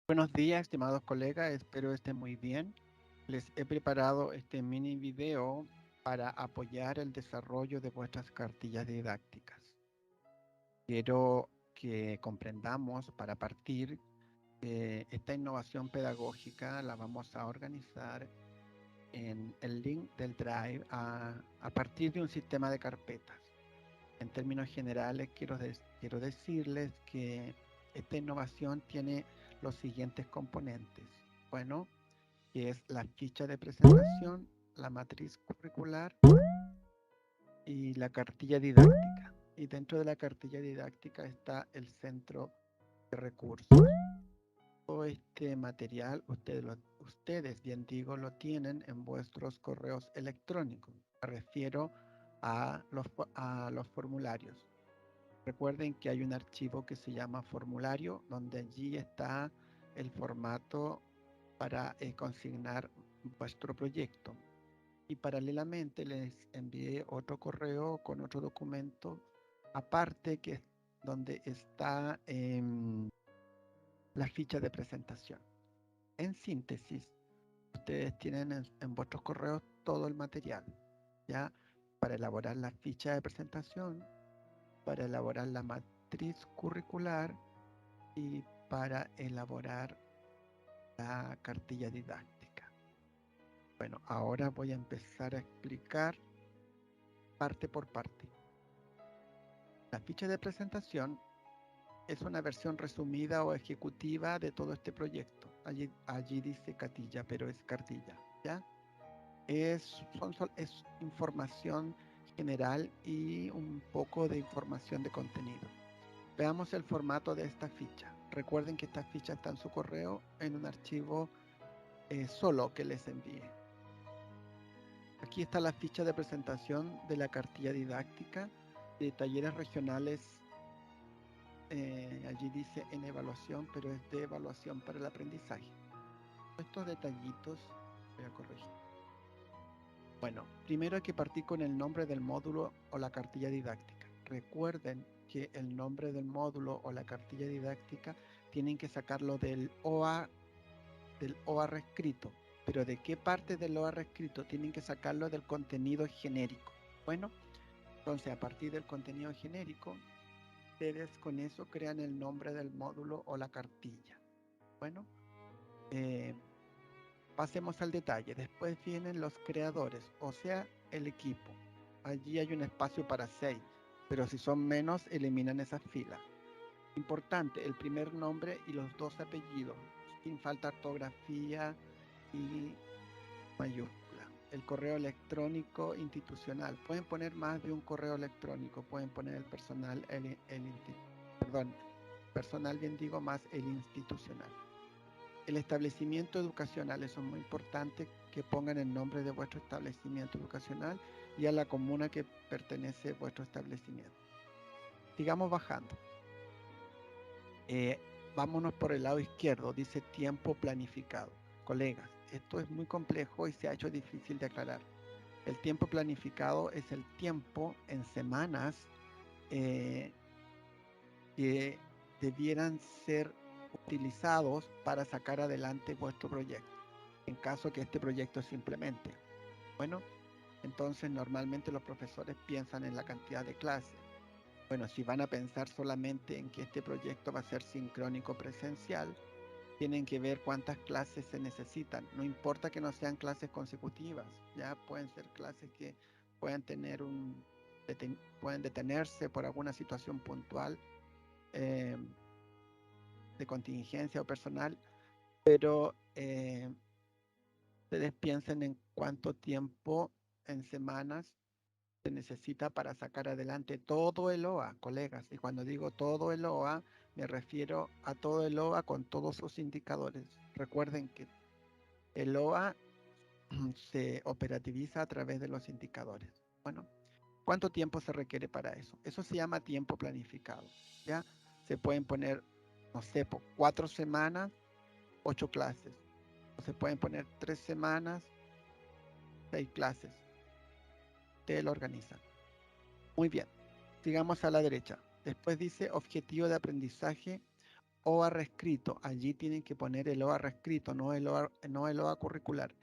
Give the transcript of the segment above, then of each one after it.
Buenos días, estimados colegas, espero estén muy bien. Les he preparado este mini video para apoyar el desarrollo de vuestras cartillas didácticas. Quiero que comprendamos para partir que esta innovación pedagógica la vamos a organizar en el link del Drive a partir de un sistema de carpetas. En términos generales, quiero decirles que esta innovación tiene los siguientes componentes. Bueno, que es la ficha de presentación, la matriz curricular y la cartilla didáctica. Y dentro de la cartilla didáctica está el centro de recursos. Todo este material, ustedes, bien digo, lo tienen en vuestros correos electrónicos. Me refiero a los formularios. Recuerden que hay un archivo que se llama formulario, donde allí está el formato para consignar vuestro proyecto. Y paralelamente les envié otro correo con otro documento aparte que es donde está la ficha de presentación. En síntesis, ustedes tienen en vuestros correos todo el material, ya para elaborar la ficha de presentación, para elaborar la matriz curricular y para elaborar la cartilla didáctica. Bueno, ahora voy a empezar a explicar parte por parte. La ficha de presentación es una versión resumida o ejecutiva de todo este proyecto. Allí dice cartilla, pero es cartilla, ¿ya? Es información general y un poco de información de contenido. Veamos el formato de esta ficha. Recuerden que esta ficha está en su correo en un archivo solo que les envíe. Aquí está la ficha de presentación de la cartilla didáctica de talleres regionales. Allí dice en evaluación, pero es de evaluación para el aprendizaje. Estos detallitos voy a corregir. Bueno, primero hay que partir con el nombre del módulo o la cartilla didáctica. Recuerden que el nombre del módulo o la cartilla didáctica tienen que sacarlo del OA reescrito. Pero ¿de qué parte del OA reescrito? Tienen que sacarlo del contenido genérico. Bueno, entonces a partir del contenido genérico, ustedes con eso crean el nombre del módulo o la cartilla. Bueno, eh, pasemos al detalle. Después vienen los creadores, o sea, el equipo. Allí hay un espacio para 6, pero si son menos, eliminan esa fila. Importante, el primer nombre y los 2 apellidos, sin falta ortografía y mayúscula. El correo electrónico institucional. Pueden poner más de un correo electrónico. Pueden poner el personal, perdón, personal bien digo, más el institucional. El establecimiento educacional, eso es muy importante que pongan el nombre de vuestro establecimiento educacional y a la comuna que pertenece vuestro establecimiento. Sigamos bajando. Vámonos por el lado izquierdo, dice tiempo planificado. Colegas, esto es muy complejo y se ha hecho difícil de aclarar. El tiempo planificado es el tiempo en semanas eh, que debieran ser utilizados para sacar adelante vuestro proyecto, en caso que este proyecto se implemente. Bueno, entonces normalmente los profesores piensan en la cantidad de clases. Bueno, si van a pensar solamente en que este proyecto va a ser sincrónico presencial, tienen que ver cuántas clases se necesitan. No importa que no sean clases consecutivas, ya pueden ser clases que pueden tener pueden detenerse por alguna situación puntual eh, de contingencia o personal, pero ustedes piensen en cuánto tiempo en semanas se necesita para sacar adelante todo el OA, colegas. Y cuando digo todo el OA, me refiero a todo el OA con todos sus indicadores. Recuerden que el OA se operativiza a través de los indicadores. Bueno, ¿cuánto tiempo se requiere para eso? Eso se llama tiempo planificado. ¿Ya? Se pueden poner, no sé, por 4 semanas, 8 clases. O se pueden poner 3 semanas, 6 clases. Ustedes lo organizan. Muy bien. Sigamos a la derecha. Después dice objetivo de aprendizaje OA reescrito, allí tienen que poner el OA reescrito, no el OA curricular.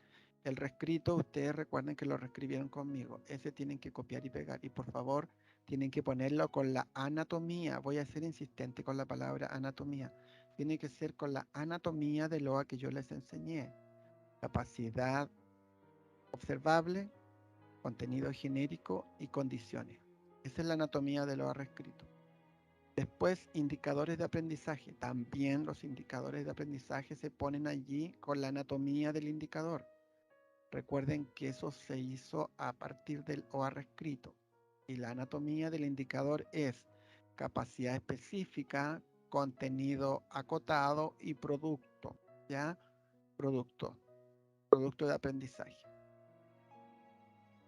El reescrito, ustedes recuerden que lo reescribieron conmigo. Ese tienen que copiar y pegar. Y por favor, tienen que ponerlo con la anatomía. Voy a ser insistente con la palabra anatomía. Tiene que ser con la anatomía del OA que yo les enseñé. Capacidad observable, contenido genérico y condiciones. Esa es la anatomía del OA reescrito. Después, indicadores de aprendizaje. También los indicadores de aprendizaje se ponen allí con la anatomía del indicador. Recuerden que eso se hizo a partir del OA reescrito. Y la anatomía del indicador es capacidad específica, contenido acotado y producto. ¿Ya? Producto de aprendizaje.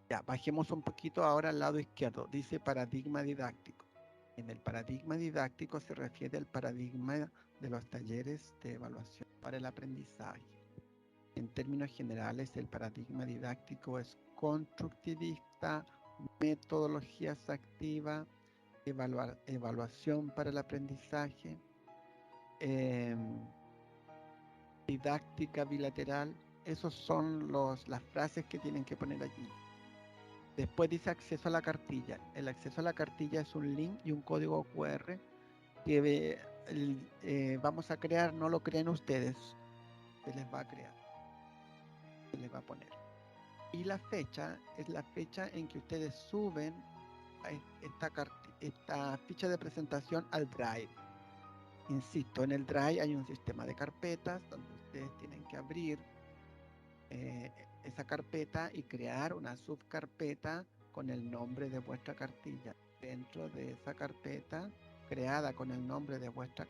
Ya, bajemos un poquito ahora al lado izquierdo. Dice paradigma didáctico. En el paradigma didáctico se refiere al paradigma de los talleres de evaluación para el aprendizaje. En términos generales, el paradigma didáctico es constructivista, metodologías activas, evaluación para el aprendizaje, didáctica bilateral. Esos son las frases que tienen que poner allí. Después dice acceso a la cartilla. El acceso a la cartilla es un link y un código QR que vamos a crear, no lo creen ustedes, se les va a crear, se les va a poner. Y la fecha es la fecha en que ustedes suben esta ficha de presentación al Drive. Insisto, en el Drive hay un sistema de carpetas donde ustedes tienen que abrir esa carpeta y crear una subcarpeta con el nombre de vuestra cartilla. Dentro de esa carpeta creada con el nombre de vuestra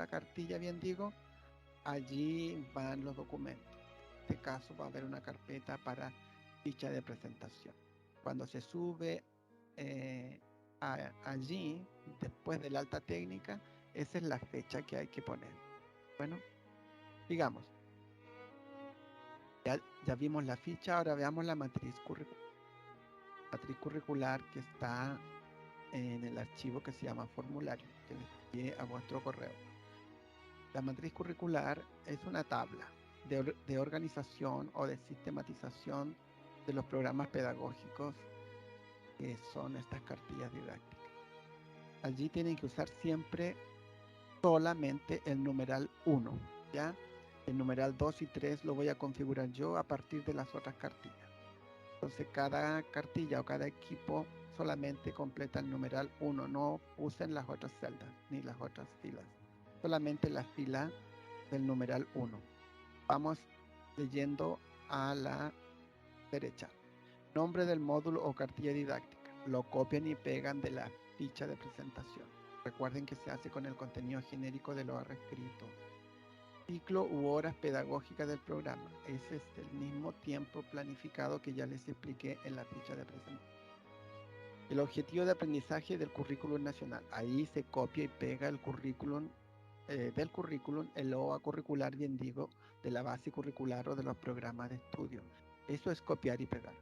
cartilla, bien digo, allí van los documentos. En este caso va a haber una carpeta para ficha de presentación. Cuando se sube allí, después de la alta técnica, esa es la fecha que hay que poner. Bueno, digamos, ya vimos la ficha, ahora veamos la matriz curricular. Matriz curricular que está en el archivo que se llama formulario, que les envié a vuestro correo. La matriz curricular es una tabla de organización o de sistematización de los programas pedagógicos que son estas cartillas didácticas. Allí tienen que usar siempre solamente el numeral 1, ¿ya? El numeral 2 y 3 lo voy a configurar yo a partir de las otras cartillas. Entonces cada cartilla o cada equipo solamente completa el numeral 1, no usen las otras celdas ni las otras filas, solamente la fila del numeral 1. Vamos leyendo a la derecha. Nombre del módulo o cartilla didáctica. Lo copian y pegan de la ficha de presentación. Recuerden que se hace con el contenido genérico de lo reescrito. Ciclo u horas pedagógicas del programa. Ese es el mismo tiempo planificado que ya les expliqué en la ficha de presentación. El objetivo de aprendizaje del currículum nacional. Ahí se copia y pega el currículum del currículum, el OA curricular, bien digo, de la base curricular o de los programas de estudio. Eso es copiar y pegar.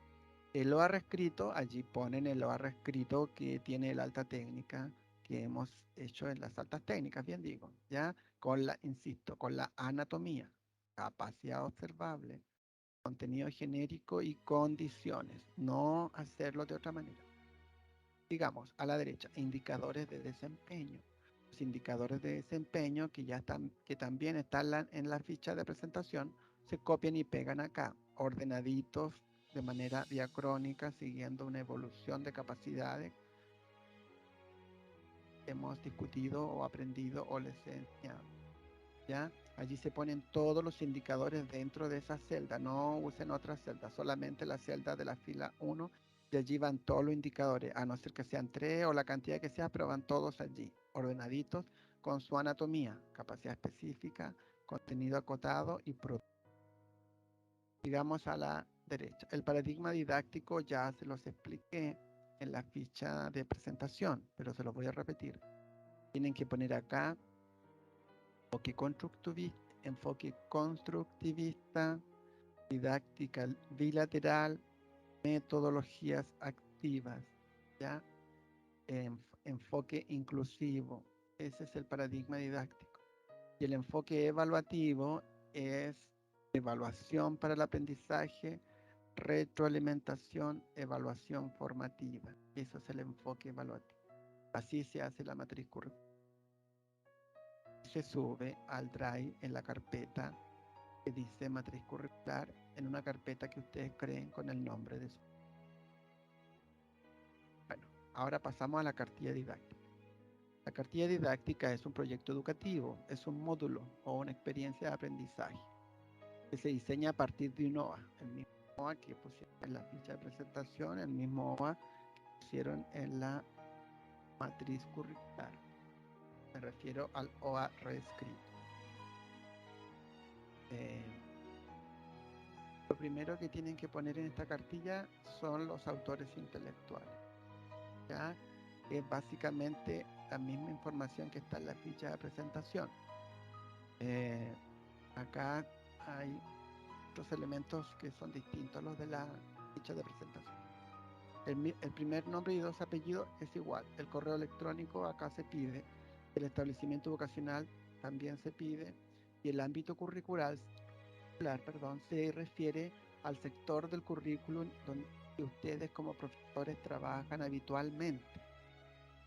El OA reescrito, allí ponen el OA reescrito que tiene la alta técnica que hemos hecho en las altas técnicas, bien digo, ya con insisto, con la anatomía, capacidad observable, contenido genérico y condiciones, no hacerlo de otra manera. Digamos, a la derecha, indicadores de desempeño. Los indicadores de desempeño que también están en la ficha de presentación, se copian y pegan acá, ordenaditos de manera diacrónica, siguiendo una evolución de capacidades que hemos discutido o aprendido o les he enseñado. ¿Ya? Allí se ponen todos los indicadores dentro de esa celda, no usen otras celdas, solamente la celda de la fila 1, y allí van todos los indicadores, a no ser que sean 3 o la cantidad que sea, pero van todos allí, ordenaditos con su anatomía, capacidad específica, contenido acotado y producto. Digamos a la derecha. El paradigma didáctico ya se los expliqué en la ficha de presentación, pero se los voy a repetir. Tienen que poner acá enfoque constructivista, didáctica bilateral, metodologías activas, ¿ya? Enfoque inclusivo, Ese es el paradigma didáctico. Y el enfoque evaluativo es evaluación para el aprendizaje, retroalimentación, evaluación formativa. Eso es el enfoque evaluativo. Así se hace la matriz curricular. Se sube al Drive en la carpeta que dice matriz curricular, en una carpeta que ustedes creen con el nombre de su. Bueno, ahora pasamos a la cartilla didáctica. La cartilla didáctica es un proyecto educativo, es un módulo o una experiencia de aprendizaje que se diseña a partir de un OA, el mismo OA que pusieron en la ficha de presentación, el mismo OA que pusieron en la matriz curricular. Me refiero al OA reescrito. Lo primero que tienen que poner en esta cartilla son los autores intelectuales, ¿ya? Es básicamente la misma información que está en la ficha de presentación. Acá hay otros elementos que son distintos a los de la ficha de presentación. El primer nombre y 2 apellidos es igual. El correo electrónico acá se pide. El establecimiento vocacional también se pide. Y el ámbito curricular, se refiere al sector del currículum donde ustedes como profesores trabajan habitualmente.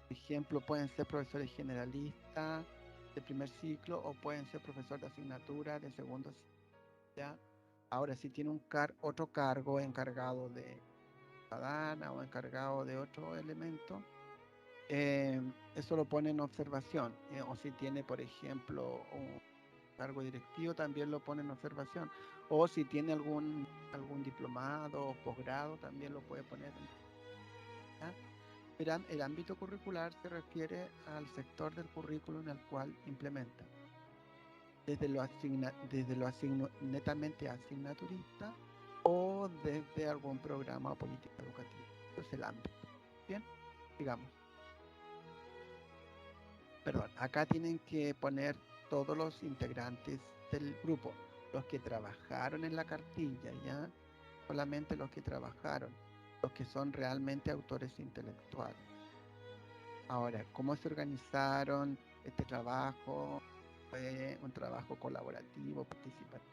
Por ejemplo, pueden ser profesores generalistas de primer ciclo o pueden ser profesor de asignatura de segundo ciclo, ¿ya? Ahora, si tiene otro cargo encargado de ciudadana o encargado de otro elemento, eso lo pone en observación. O si tiene, por ejemplo, un cargo directivo, también lo pone en observación. O si tiene algún diplomado o posgrado, también lo puede poner ¿ya? El ámbito curricular se refiere al sector del currículum al cual implementa. Desde lo netamente asignaturista o desde algún programa o política educativa. Eso es el ámbito. Bien, digamos. Perdón, acá tienen que poner todos los integrantes del grupo, los que trabajaron en la cartilla, ¿ya? Solamente los que trabajaron, los que son realmente autores intelectuales. Ahora, ¿cómo se organizaron este trabajo? Fue un trabajo colaborativo, participativo,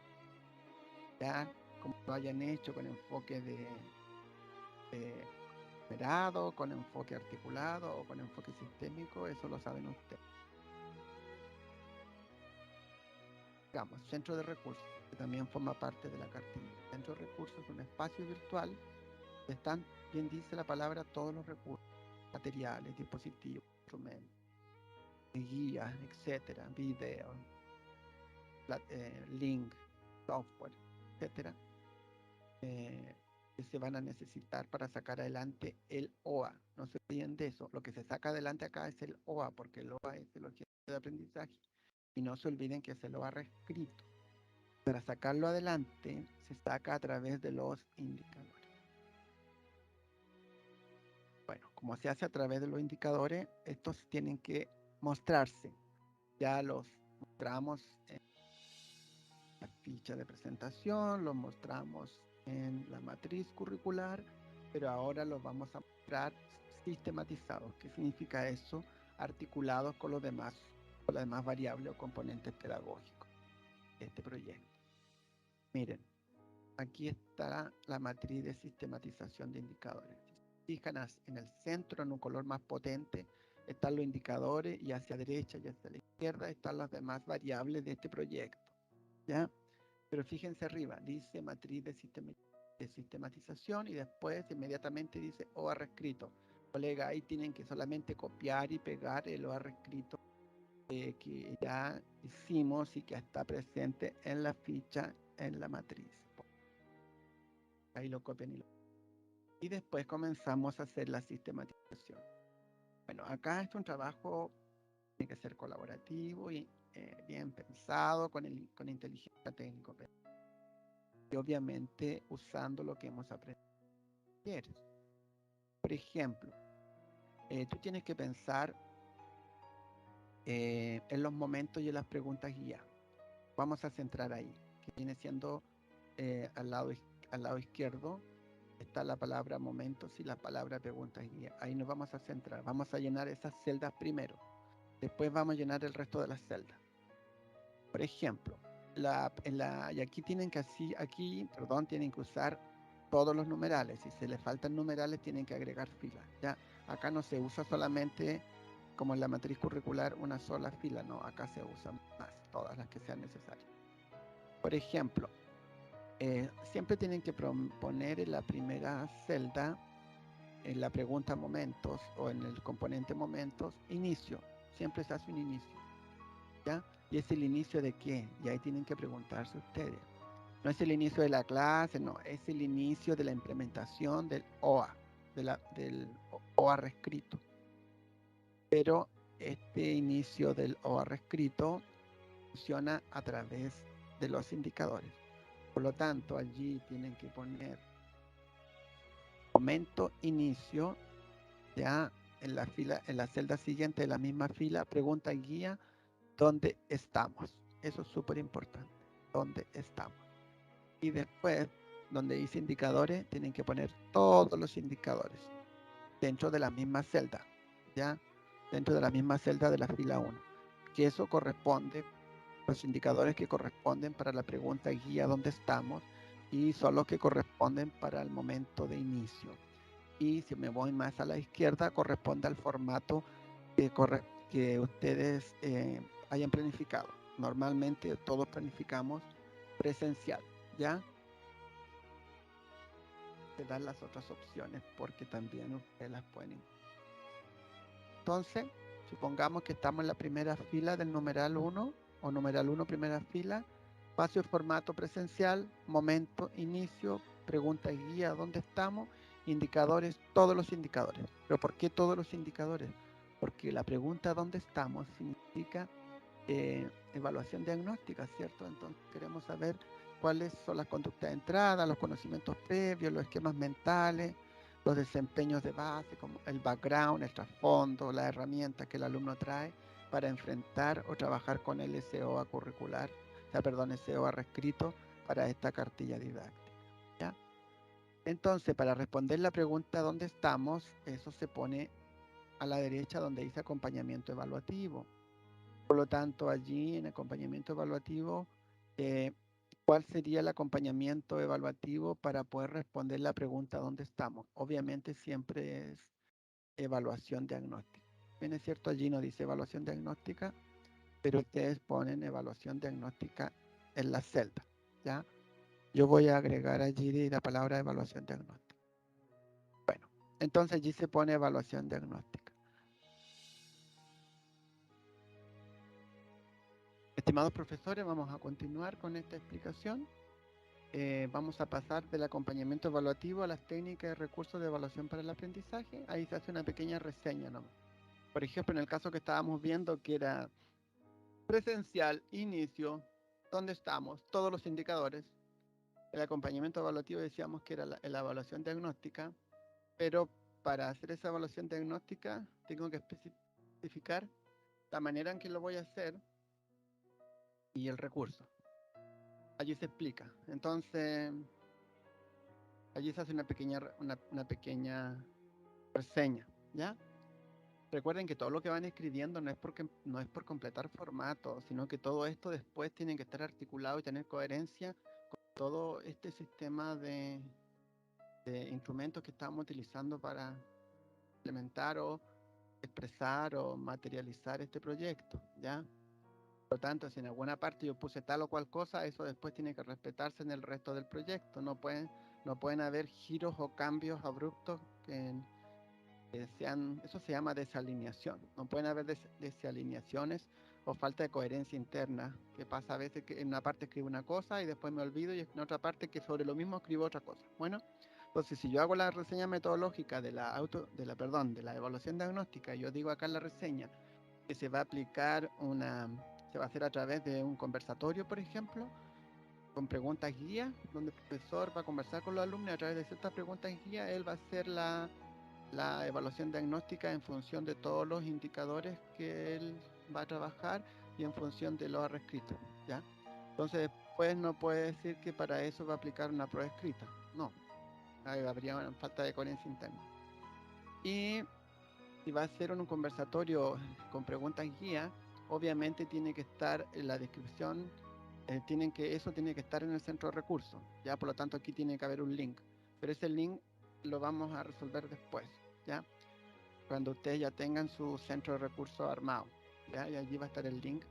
¿ya? Como lo hayan hecho con enfoque de moderado, con enfoque articulado o con enfoque sistémico, eso lo saben ustedes. Digamos, centro de recursos, que también forma parte de la cartilla. Centro de recursos es un espacio virtual donde están, bien dice la palabra, todos los recursos, materiales, dispositivos, instrumentos, guías, etcétera, video, link, software, etcétera, que se van a necesitar para sacar adelante el OA. No se olviden de eso. Lo que se saca adelante acá es el OA, porque el OA es el objeto de aprendizaje. Y no se olviden que es el OA reescrito. Para sacarlo adelante se saca a través de los indicadores. Bueno, como se hace a través de los indicadores, estos tienen que mostrarse. Ya los mostramos en la ficha de presentación, los mostramos en la matriz curricular, pero ahora los vamos a mostrar sistematizados. ¿Qué significa eso? Articulados con las demás variables o componentes pedagógicos de este proyecto. Miren, aquí está la matriz de sistematización de indicadores. Si se fijan en el centro, en un color más potente, están los indicadores y hacia la derecha y hacia la izquierda están las demás variables de este proyecto, ¿ya? Pero fíjense arriba, dice matriz de sistematización y después inmediatamente dice OA reescrito. Colega, ahí tienen que solamente copiar y pegar el OA reescrito que ya hicimos y que está presente en la ficha, en la matriz. Ahí lo copian y después comenzamos a hacer la sistematización. Bueno, acá es un trabajo que tiene que ser colaborativo y bien pensado con inteligencia técnico y obviamente usando lo que hemos aprendido. Por ejemplo, tú tienes que pensar en los momentos y en las preguntas guía. Vamos a centrar ahí, que viene siendo al lado izquierdo está la palabra momentos y la palabra preguntas guía. Ahí nos vamos a centrar. Vamos a llenar esas celdas primero. Después vamos a llenar el resto de las celdas. Por ejemplo, y aquí tienen que tienen que usar todos los numerales. Si se les faltan numerales, tienen que agregar filas. Ya, acá no se usa solamente como en la matriz curricular una sola fila, no, acá se usan más, todas las que sean necesarias. Por ejemplo, siempre tienen que poner en la primera celda, en la pregunta momentos o en el componente momentos, inicio. Siempre se hace un inicio, ¿ya? ¿Y es el inicio de qué? Y ahí tienen que preguntarse ustedes. No es el inicio de la clase, no, es el inicio de la implementación del OA, del OA reescrito. Pero este inicio del OA reescrito funciona a través de los indicadores. Por lo tanto, allí tienen que poner momento inicio, ya en la fila, en la celda siguiente de la misma fila, pregunta guía, ¿dónde estamos? Eso es súper importante, ¿dónde estamos? Y después, donde dice indicadores, tienen que poner todos los indicadores dentro de la misma celda, ya dentro de la misma celda de la fila 1, que eso corresponde, los indicadores que corresponden para la pregunta guía ¿dónde estamos? Y son los que corresponden para el momento de inicio. Y si me voy más a la izquierda, corresponde al formato que ustedes hayan planificado. Normalmente todos planificamos presencial, ¿ya? Te dan las otras opciones porque también ustedes las pueden. Entonces, supongamos que estamos en la primera fila del numeral 1 o numeral 1 primera fila, espacio formato presencial, momento, inicio, pregunta y guía, ¿dónde estamos? Indicadores, todos los indicadores. ¿Pero por qué todos los indicadores? Porque la pregunta ¿dónde estamos? Significa evaluación diagnóstica, ¿cierto? Entonces queremos saber cuáles son las conductas de entrada, los conocimientos previos, los esquemas mentales, los desempeños de base, como el background, el trasfondo, la herramienta que el alumno trae para enfrentar o trabajar con el SOA curricular, SOA reescrito para esta cartilla didáctica, ¿ya? Entonces, para responder la pregunta ¿dónde estamos? Eso se pone a la derecha donde dice acompañamiento evaluativo. Por lo tanto, allí en acompañamiento evaluativo, ¿cuál sería el acompañamiento evaluativo para poder responder la pregunta ¿dónde estamos? Obviamente siempre es evaluación diagnóstica. Bien, es cierto, allí no dice evaluación diagnóstica, pero ustedes ponen evaluación diagnóstica en la celda, ¿ya? Yo voy a agregar allí la palabra evaluación diagnóstica. Bueno, entonces allí se pone evaluación diagnóstica. Estimados profesores, vamos a continuar con esta explicación. Vamos a pasar del acompañamiento evaluativo a las técnicas y recursos de evaluación para el aprendizaje. Ahí se hace una pequeña reseña, ¿no? Por ejemplo, en el caso que estábamos viendo, que era presencial, inicio, ¿dónde estamos? Todos los indicadores. El acompañamiento evaluativo decíamos que era la evaluación diagnóstica, pero para hacer esa evaluación diagnóstica tengo que especificar la manera en que lo voy a hacer y el recurso. Allí se explica. Entonces, allí se hace una pequeña reseña, ¿ya? Recuerden que todo lo que van escribiendo no es por completar formato, sino que todo esto después tiene que estar articulado y tener coherencia con todo este sistema de instrumentos que estamos utilizando para implementar o expresar o materializar este proyecto, ¿ya? Por lo tanto, si en alguna parte yo puse tal o cual cosa, eso después tiene que respetarse en el resto del proyecto. No pueden haber giros o cambios abruptos que sean, eso se llama desalineación. No pueden haber desalineaciones o falta de coherencia interna, que pasa a veces que en una parte escribo una cosa y después me olvido y en otra parte que sobre lo mismo escribo otra cosa. Bueno, entonces si yo hago la reseña metodológica de la evaluación diagnóstica, yo digo acá en la reseña que se va a aplicar se va a hacer a través de un conversatorio, por ejemplo, con preguntas guía, donde el profesor va a conversar con los alumnos y a través de ciertas preguntas guía, él va a hacer la evaluación diagnóstica en función de todos los indicadores que él va a trabajar y en función de lo reescrito, ¿ya? Entonces después no puede decir que para eso va a aplicar una prueba escrita, no, ahí habría una falta de coherencia interna. Y si va a ser un conversatorio con preguntas guía, obviamente tiene que estar en la descripción, eso tiene que estar en el centro de recursos, ya, por lo tanto aquí tiene que haber un link, pero ese link lo vamos a resolver después, ya, cuando ustedes ya tengan su centro de recursos armado, ya, y allí va a estar el link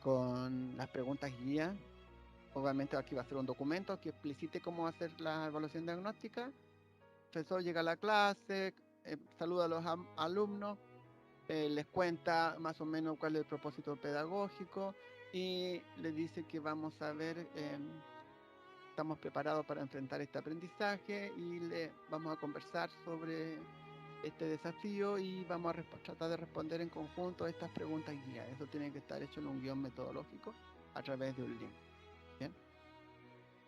con las preguntas guía. Obviamente aquí va a ser un documento que explicite cómo hacer la evaluación diagnóstica. El profesor llega a la clase, saluda a los alumnos, les cuenta más o menos cuál es el propósito pedagógico y les dice que vamos a ver, estamos preparados para enfrentar este aprendizaje y le vamos a conversar sobre este desafío y vamos a tratar de responder en conjunto a estas preguntas guía. Eso tiene que estar hecho en un guión metodológico a través de un link. Bien.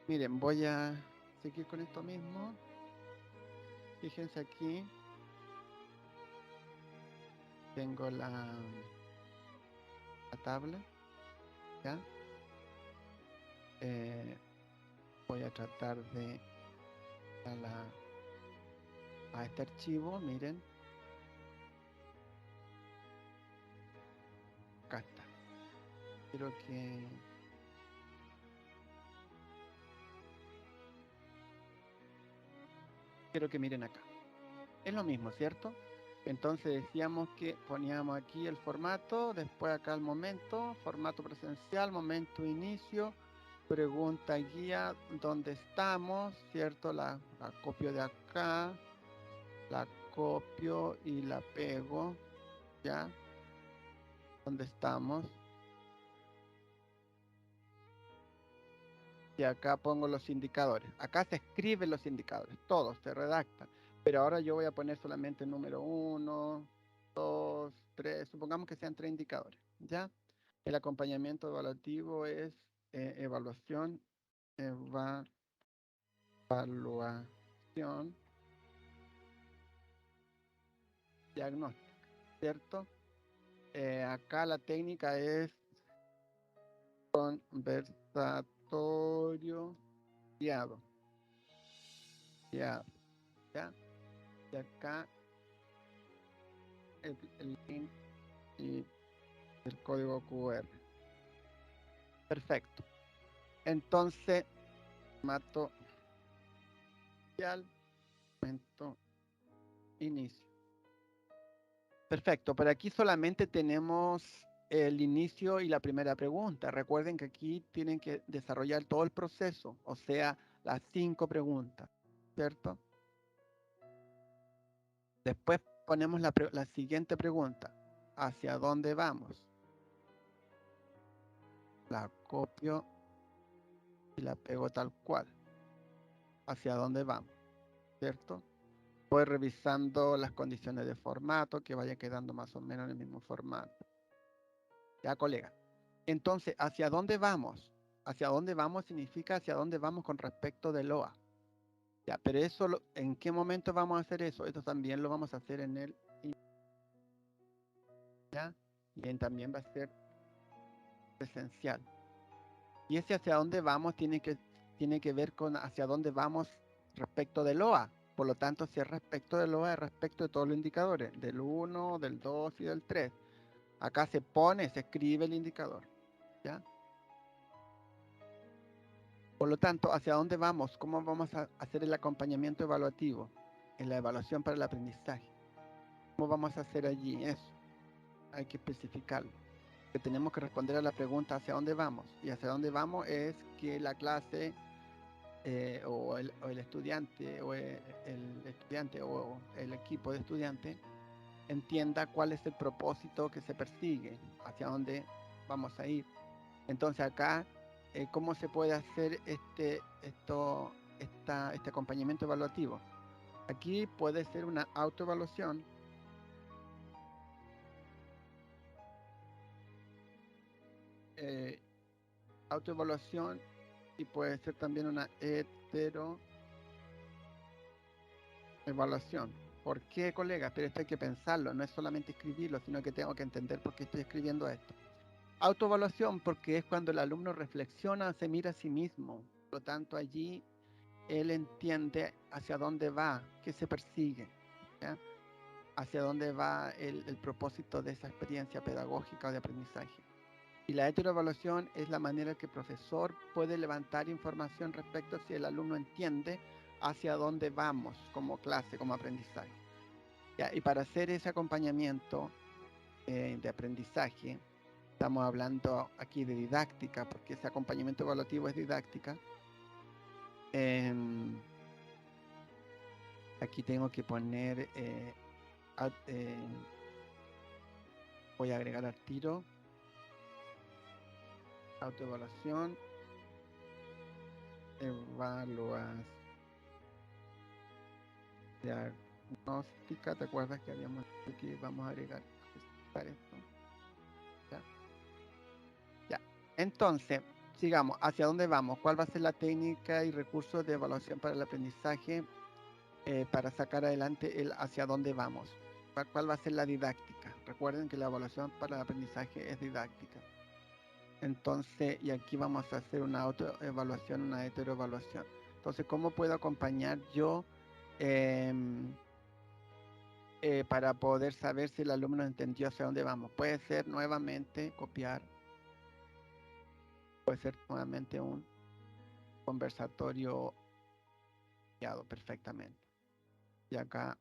Miren, voy a seguir con esto mismo. Fíjense aquí. Tengo la tabla. ¿Ya? Voy a tratar de a este archivo. Miren. Acá está. Quiero que miren acá. Es lo mismo, ¿cierto? Entonces decíamos que poníamos aquí el formato, después acá el momento, formato presencial, momento inicio, pregunta guía, ¿dónde estamos? ¿Cierto? La copio de acá, la copio y la pego, ¿ya? ¿Dónde estamos? Y acá pongo los indicadores. Acá se escriben los indicadores, todos se redactan. Pero ahora yo voy a poner solamente el número 1, 2, 3, supongamos que sean 3 indicadores, ¿ya? El acompañamiento evaluativo es evaluación, evaluación diagnóstica, ¿cierto? Acá la técnica es conversatorio guiado, ¿ya? Y acá el link y el código QR. Perfecto. Entonces, mato inicial, momento inicio. Perfecto, pero aquí solamente tenemos el inicio y la primera pregunta. Recuerden que aquí tienen que desarrollar todo el proceso, o sea, las 5 preguntas, ¿cierto? Después ponemos la siguiente pregunta. ¿Hacia dónde vamos? La copio y la pego tal cual. ¿Hacia dónde vamos? ¿Cierto? Voy revisando las condiciones de formato, que vaya quedando más o menos en el mismo formato. Ya, colega. Entonces, ¿hacia dónde vamos? Hacia dónde vamos significa hacia dónde vamos con respecto del OA. Ya, pero eso, ¿en qué momento vamos a hacer eso? Esto también lo vamos a hacer en el... ¿ya? Y también va a ser presencial. Y ese hacia dónde vamos tiene que ver con hacia dónde vamos respecto del OA. Por lo tanto, si es respecto del OA, es respecto de todos los indicadores, del 1, del 2 y del 3. Acá se escribe el indicador, ¿ya? Por lo tanto, ¿hacia dónde vamos? ¿Cómo vamos a hacer el acompañamiento evaluativo en la evaluación para el aprendizaje? ¿Cómo vamos a hacer allí eso? Hay que especificarlo. Que tenemos que responder a la pregunta ¿hacia dónde vamos? Y hacia dónde vamos es que la clase o el estudiante o el equipo de estudiantes entienda cuál es el propósito que se persigue, hacia dónde vamos a ir. Entonces acá, ¿cómo se puede hacer este acompañamiento evaluativo? Aquí puede ser una autoevaluación. Autoevaluación y puede ser también una heteroevaluación. ¿Por qué, colegas? Pero esto hay que pensarlo, no es solamente escribirlo, sino que tengo que entender por qué estoy escribiendo esto. Autoevaluación porque es cuando el alumno reflexiona, se mira a sí mismo. Por lo tanto, allí él entiende hacia dónde va, qué se persigue. ¿Ya? hacia dónde va el propósito de esa experiencia pedagógica o de aprendizaje. Y la heteroevaluación es la manera que el profesor puede levantar información respecto a si el alumno entiende hacia dónde vamos como clase, como aprendizaje. ¿Ya? Y para hacer ese acompañamiento de aprendizaje, estamos hablando aquí de didáctica, porque ese acompañamiento evaluativo es didáctica. Aquí tengo que poner, voy a agregar al tiro, autoevaluación, evaluación diagnóstica. ¿Te acuerdas que habíamos dicho que vamos a agregar esto? ¿Ya? Ya. Entonces, sigamos. ¿Hacia dónde vamos? ¿Cuál va a ser la técnica y recursos de evaluación para el aprendizaje para sacar adelante el hacia dónde vamos? ¿Cuál va a ser la didáctica? Recuerden que la evaluación para el aprendizaje es didáctica. Entonces, y aquí vamos a hacer una autoevaluación, una heteroevaluación. Entonces, ¿cómo puedo acompañar yo para poder saber si el alumno entendió hacia dónde vamos? Puede ser nuevamente copiar, puede ser nuevamente un conversatorio guiado perfectamente. Y acá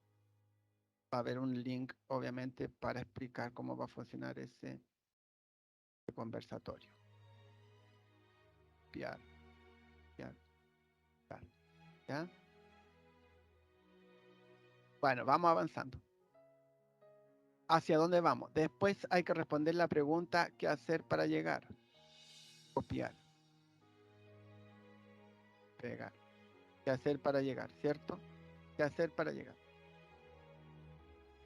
va a haber un link, obviamente, para explicar cómo va a funcionar ese conversatorio. Copiar, copiar, copiar. ¿Ya? Bueno, vamos avanzando. ¿Hacia dónde vamos? Después hay que responder la pregunta, ¿qué hacer para llegar? Copiar, pegar. ¿Qué hacer para llegar? ¿Cierto? ¿Qué hacer para llegar?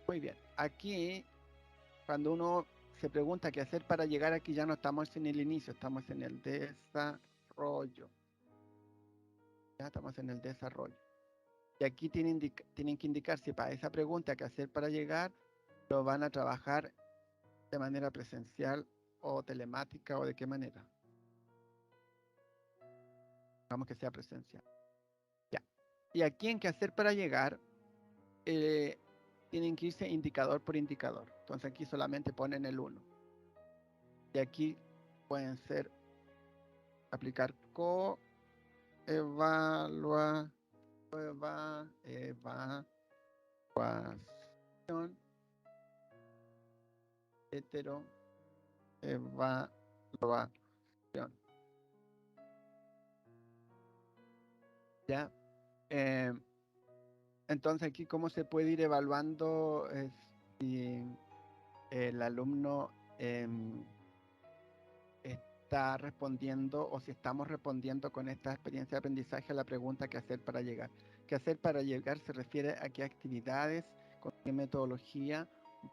Muy bien. Aquí, cuando uno se pregunta qué hacer para llegar, aquí ya no estamos en el inicio, estamos en el desarrollo. Ya estamos en el desarrollo. Y aquí tienen que indicar si para esa pregunta qué hacer para llegar, lo van a trabajar de manera presencial o telemática o de qué manera. Vamos que sea presencial. Ya. Y aquí en qué hacer para llegar, tienen que irse indicador por indicador. Entonces aquí solamente ponen el 1. Y aquí pueden ser aplicar evaluación, hetero, evaluación. ¿Ya? Entonces aquí cómo se puede ir evaluando si el alumno está respondiendo o si estamos respondiendo con esta experiencia de aprendizaje a la pregunta qué hacer para llegar. ¿Qué hacer para llegar? Se refiere a qué actividades, con qué metodología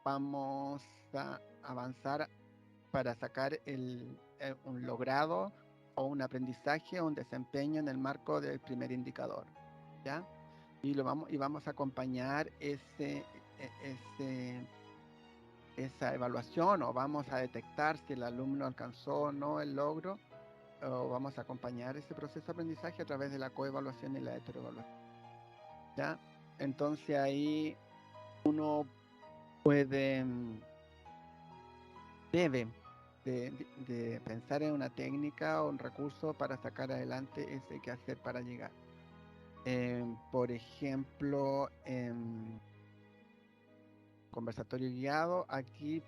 vamos a avanzar para sacar un logrado o un aprendizaje o un desempeño en el marco del primer indicador. ¿Ya? Y vamos a acompañar esa evaluación o vamos a detectar si el alumno alcanzó o no el logro o vamos a acompañar ese proceso de aprendizaje a través de la coevaluación y la heteroevaluación. ¿Ya? Entonces ahí uno debe de pensar en una técnica o un recurso para sacar adelante ese que hacer para llegar. Por ejemplo, conversatorio guiado, aquí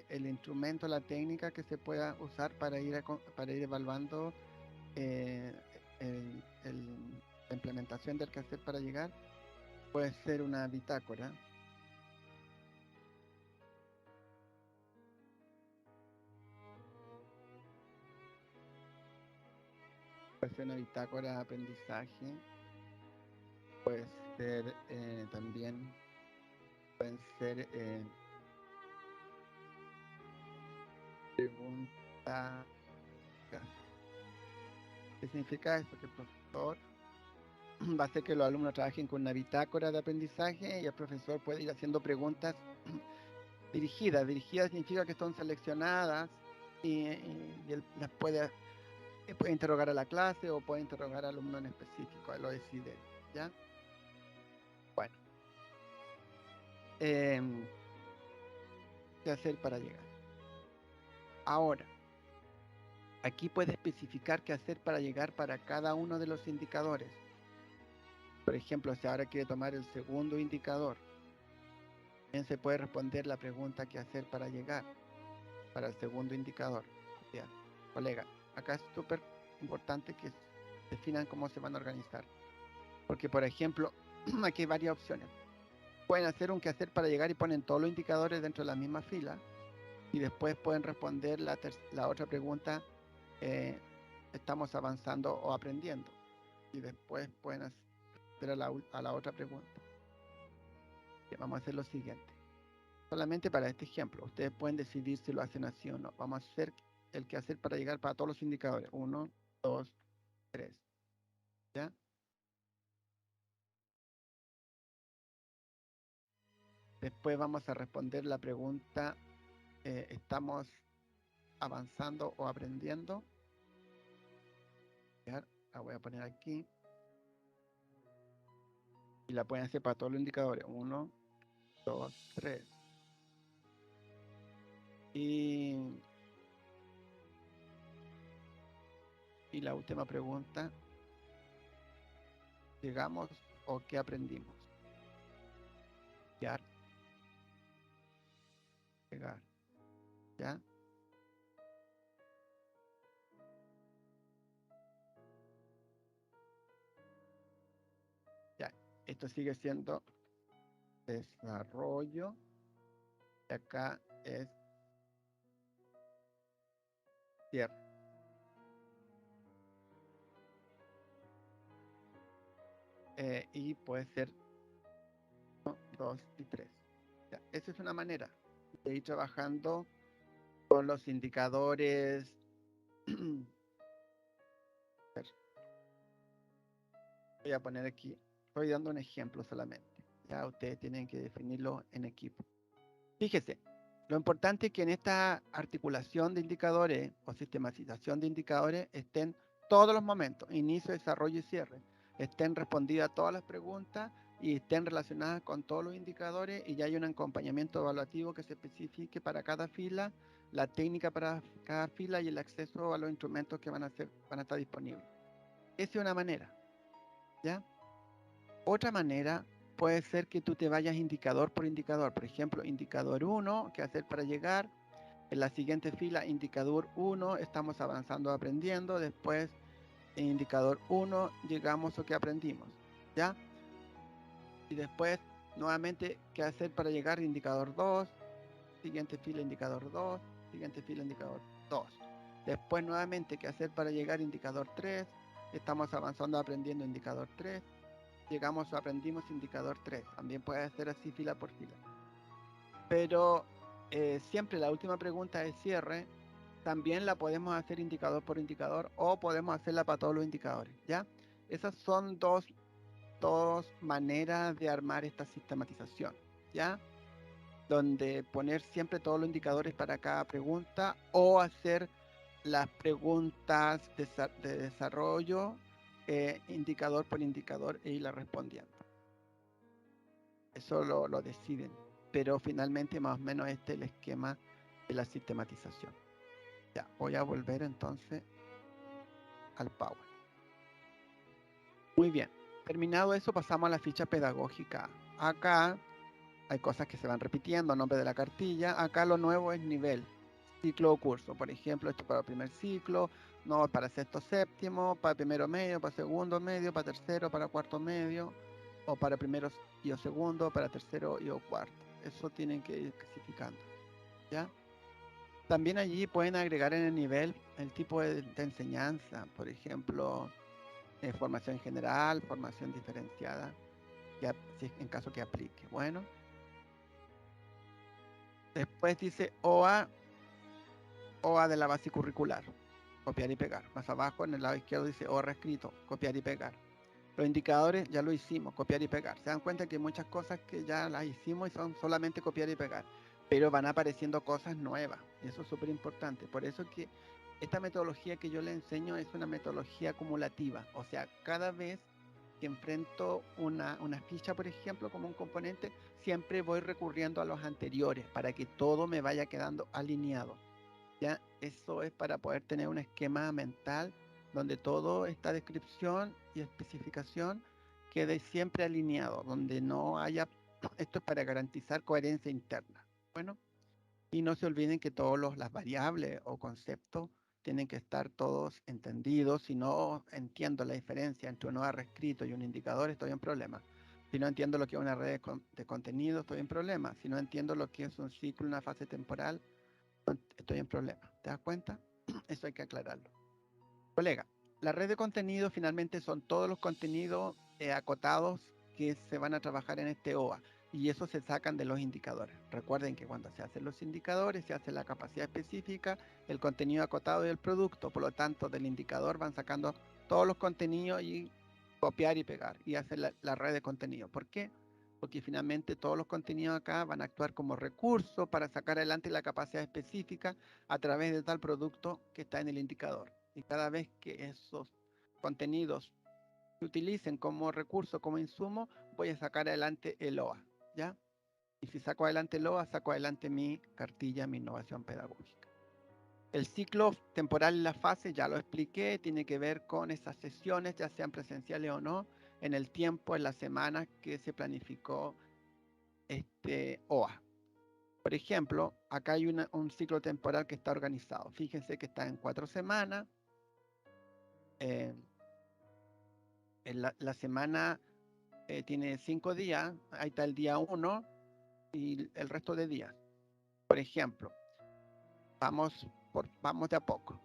el instrumento, la técnica que se pueda usar para ir evaluando la implementación del que hacer para llegar, puede ser una bitácora. Puede ser una bitácora de aprendizaje, puede ser también, pueden ser preguntas. ¿Qué significa esto? Que el profesor va a hacer que los alumnos trabajen con una bitácora de aprendizaje y el profesor puede ir haciendo preguntas dirigidas. Dirigidas significa que son seleccionadas y él las puede interrogar a la clase o puede interrogar al alumno en específico, él lo decide, ¿ya? Bueno, qué hacer para llegar. Ahora, aquí puede especificar qué hacer para llegar para cada uno de los indicadores. Por ejemplo, si ahora quiere tomar el segundo indicador, también se puede responder la pregunta qué hacer para llegar para el segundo indicador. Bien, colega, acá es súper importante que definan cómo se van a organizar. Porque, por ejemplo, aquí hay varias opciones. Pueden hacer un quehacer para llegar y ponen todos los indicadores dentro de la misma fila. Y después pueden responder la otra pregunta, estamos avanzando o aprendiendo. Y después pueden hacer a la otra pregunta. Bien, vamos a hacer lo siguiente. Solamente para este ejemplo, ustedes pueden decidir si lo hacen así o no. Vamos a hacer el quehacer para llegar para todos los indicadores. 1, 2, 3. ¿Ya? Después vamos a responder la pregunta, ¿estamos avanzando o aprendiendo? ¿Ya? La voy a poner aquí. Y la pueden hacer para todos los indicadores. 1, 2, 3. Y la última pregunta, ¿llegamos o qué aprendimos? Llegar, llegar, ¿ya? Ya, esto sigue siendo desarrollo. Y acá es cierre. Y puede ser 1, 2 y 3. Ya, esa es una manera de ir trabajando con los indicadores. Voy a poner aquí, estoy dando un ejemplo solamente. Ya ustedes tienen que definirlo en equipo. Fíjese, lo importante es que en esta articulación de indicadores o sistematización de indicadores estén todos los momentos, inicio, desarrollo y cierre. Estén respondidas todas las preguntas y estén relacionadas con todos los indicadores y ya hay un acompañamiento evaluativo que se especifique para cada fila, la técnica para cada fila y el acceso a los instrumentos que van a estar disponibles. Esa es una manera, ¿ya? Otra manera puede ser que tú te vayas indicador por indicador. Por ejemplo, indicador 1, ¿qué hacer para llegar? En la siguiente fila, indicador 1, estamos avanzando, aprendiendo. Después, en indicador 1, llegamos o qué aprendimos. ¿Ya? Y después, nuevamente, ¿qué hacer para llegar? Indicador 2, siguiente fila, indicador 2, siguiente fila, indicador 2. Después, nuevamente, ¿qué hacer para llegar? Indicador 3, estamos avanzando, aprendiendo, indicador 3. Llegamos o aprendimos indicador 3. También puede ser así fila por fila. Pero siempre la última pregunta de cierre también la podemos hacer indicador por indicador o podemos hacerla para todos los indicadores, ¿ya? Esas son dos maneras de armar esta sistematización, ¿ya? Donde poner siempre todos los indicadores para cada pregunta o hacer las preguntas de desarrollo indicador por indicador e irla respondiendo. Eso lo deciden, pero finalmente más o menos este es el esquema de la sistematización. Ya, voy a volver entonces al Power. Muy bien, terminado eso pasamos a la ficha pedagógica. Acá hay cosas que se van repitiendo, nombre de la cartilla. Acá lo nuevo es nivel, ciclo o curso. Por ejemplo, esto para el primer ciclo, no para sexto séptimo, para primero medio, para segundo medio, para tercero, para cuarto medio, o para primero y o segundo, para tercero y o cuarto. Eso tienen que ir especificando, ¿ya? También allí pueden agregar en el nivel el tipo de enseñanza, por ejemplo, formación general, formación diferenciada, en caso que aplique. Bueno, después dice OA de la base curricular, copiar y pegar. Más abajo en el lado izquierdo dice OA reescrito, copiar y pegar. Los indicadores ya lo hicimos, copiar y pegar. Se dan cuenta que hay muchas cosas que ya las hicimos y son solamente copiar y pegar, pero van apareciendo cosas nuevas. Eso es súper importante. Por eso que esta metodología que yo le enseño es una metodología acumulativa. O sea, cada vez que enfrento una ficha, por ejemplo, como un componente, siempre voy recurriendo a los anteriores para que todo me vaya quedando alineado. ¿Ya? Eso es para poder tener un esquema mental donde toda esta descripción y especificación quede siempre alineado, donde no haya, esto es para garantizar coherencia interna. Bueno, y no se olviden que todas las variables o conceptos tienen que estar todos entendidos. Si no entiendo la diferencia entre un OA reescrito y un indicador, estoy en problema. Si no entiendo lo que es una red de contenido, estoy en problema. Si no entiendo lo que es un ciclo, una fase temporal, estoy en problema. ¿Te das cuenta? Eso hay que aclararlo. Colega, la red de contenido finalmente son todos los contenidos acotados que se van a trabajar en este OA y eso se sacan de los indicadores. Recuerden que cuando se hacen los indicadores se hace la capacidad específica, el contenido acotado y el producto. Por lo tanto, del indicador van sacando todos los contenidos y copiar y pegar y hacer la red de contenido. ¿Por qué? Porque finalmente todos los contenidos acá van a actuar como recurso para sacar adelante la capacidad específica a través de tal producto que está en el indicador. Y cada vez que esos contenidos se utilicen como recurso, como insumo, voy a sacar adelante el OA, ¿ya? Y si saco adelante el OA, saco adelante mi cartilla, mi innovación pedagógica. El ciclo temporal y la fase, ya lo expliqué, tiene que ver con esas sesiones, ya sean presenciales o no, en el tiempo, en la semana que se planificó este OA. Por ejemplo, acá hay un ciclo temporal que está organizado. Fíjense que está en 4 semanas. Eh, la semana tiene 5 días. Ahí está el día 1 y el resto de días. Por ejemplo, vamos de a poco.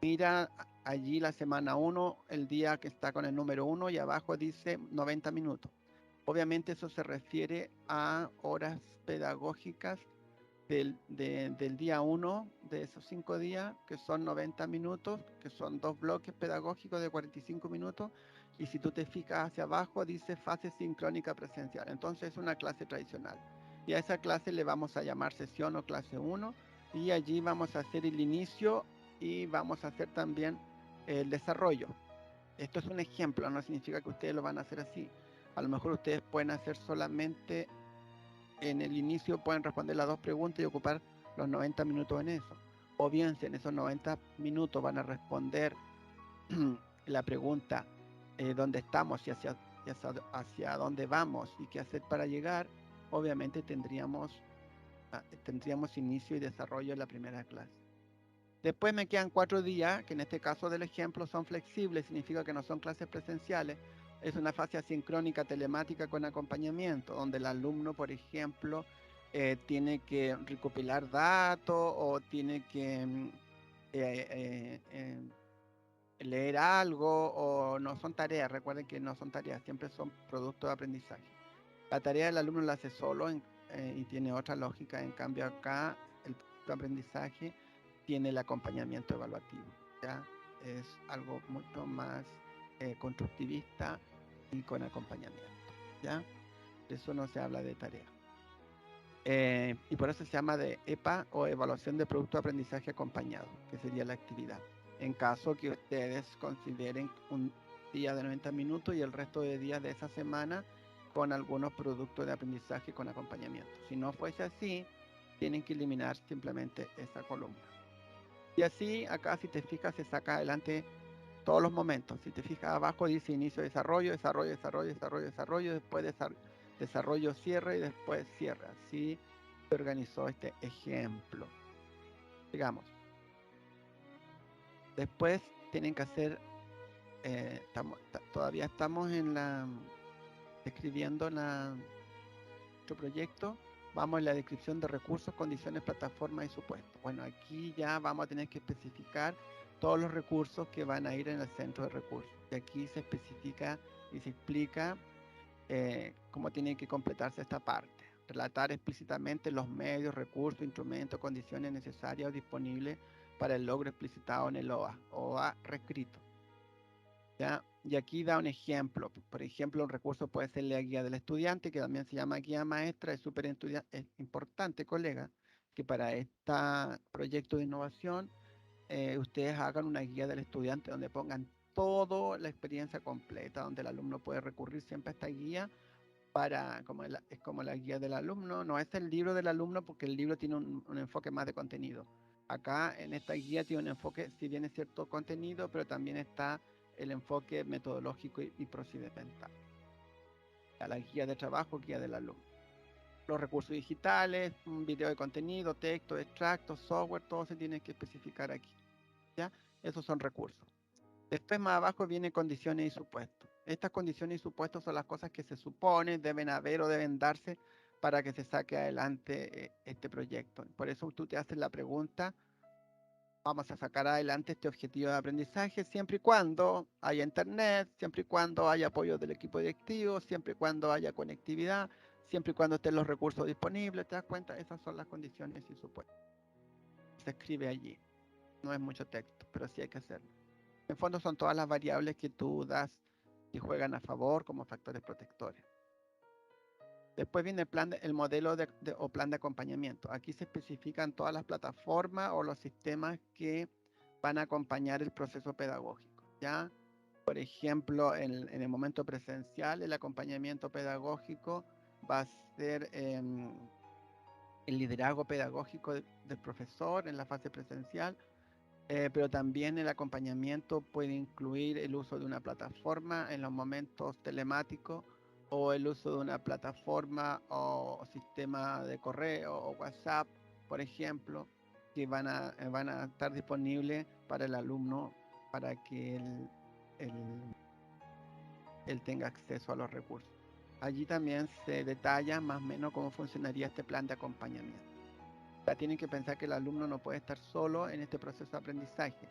Mira allí la semana 1, el día que está con el número 1 y abajo dice 90 minutos. Obviamente eso se refiere a horas pedagógicas del día 1 de esos 5 días, que son 90 minutos, que son 2 bloques pedagógicos de 45 minutos. Y si tú te fijas hacia abajo, dice fase sincrónica presencial. Entonces es una clase tradicional. Y a esa clase le vamos a llamar sesión o clase 1. Y allí vamos a hacer el inicio y vamos a hacer también el desarrollo. Esto es un ejemplo, no significa que ustedes lo van a hacer así. A lo mejor ustedes pueden hacer solamente en el inicio, pueden responder las 2 preguntas y ocupar los 90 minutos en eso. O bien, si en esos 90 minutos van a responder la pregunta dónde estamos y hacia dónde vamos y qué hacer para llegar, obviamente tendríamos inicio y desarrollo en la primera clase. Después me quedan 4 días, que en este caso del ejemplo son flexibles, significa que no son clases presenciales. Es una fase asincrónica telemática con acompañamiento, donde el alumno, por ejemplo, tiene que recopilar datos o tiene que leer algo o no son tareas. Recuerden que no son tareas, siempre son productos de aprendizaje. La tarea del alumno la hace solo y tiene otra lógica. En cambio acá el aprendizaje tiene el acompañamiento evaluativo. ¿Ya? Es algo mucho más constructivista y con acompañamiento. ¿Ya? De eso no se habla de tarea. Y por eso se llama de EPA o evaluación de producto de aprendizaje acompañado, que sería la actividad. En caso que ustedes consideren un día de 90 minutos y el resto de días de esa semana con algunos productos de aprendizaje con acompañamiento. Si no fuese así, tienen que eliminar simplemente esa columna. Y así, acá si te fijas, se saca adelante todos los momentos. Si te fijas abajo dice inicio, desarrollo, desarrollo, desarrollo, desarrollo, desarrollo, después desarrollo, cierre y después cierre. Así se organizó este ejemplo. Digamos. Después tienen que hacer, todavía estamos describiendo nuestro proyecto. Vamos en la descripción de recursos, condiciones, plataformas y supuestos. Bueno, aquí ya vamos a tener que especificar todos los recursos que van a ir en el centro de recursos. Y aquí se especifica y se explica cómo tiene que completarse esta parte. Relatar explícitamente los medios, recursos, instrumentos, condiciones necesarias o disponibles para el logro explicitado en el OA reescrito. ¿Ya? Y aquí da un ejemplo. Por ejemplo, un recurso puede ser la guía del estudiante, que también se llama guía maestra. Es súper importante, colega, que para este proyecto de innovación ustedes hagan una guía del estudiante donde pongan toda la experiencia completa, donde el alumno puede recurrir siempre a esta guía es como la guía del alumno, no es el libro del alumno porque el libro tiene un enfoque más de contenido. Acá en esta guía tiene un enfoque, si bien es cierto contenido, pero también está el enfoque metodológico y procedimental. La guía de trabajo, guía del alumno. Los recursos digitales, un video de contenido, texto, extractos, software, todo se tiene que especificar aquí. ¿Ya? Esos son recursos. Después más abajo viene condiciones y supuestos. Estas condiciones y supuestos son las cosas que se supone deben haber o deben darse para que se saque adelante este proyecto. Por eso tú te haces la pregunta, vamos a sacar adelante este objetivo de aprendizaje siempre y cuando haya internet, siempre y cuando haya apoyo del equipo directivo, siempre y cuando haya conectividad, siempre y cuando estén los recursos disponibles. ¿Te das cuenta? Esas son las condiciones y supuestos. Se escribe allí. No es mucho texto, pero sí hay que hacerlo. En fondo son todas las variables que tú das y juegan a favor como factores protectores. Después viene el modelo o plan de acompañamiento. Aquí se especifican todas las plataformas o los sistemas que van a acompañar el proceso pedagógico. ¿Ya? Por ejemplo, en el momento presencial, el acompañamiento pedagógico va a ser el liderazgo pedagógico del profesor en la fase presencial. Pero también el acompañamiento puede incluir el uso de una plataforma en los momentos telemáticos o el uso de una plataforma o sistema de correo o WhatsApp, por ejemplo, que van a estar disponibles para el alumno para que él tenga acceso a los recursos. Allí también se detalla más o menos cómo funcionaría este plan de acompañamiento. Ya tienen que pensar que el alumno no puede estar solo en este proceso de aprendizaje.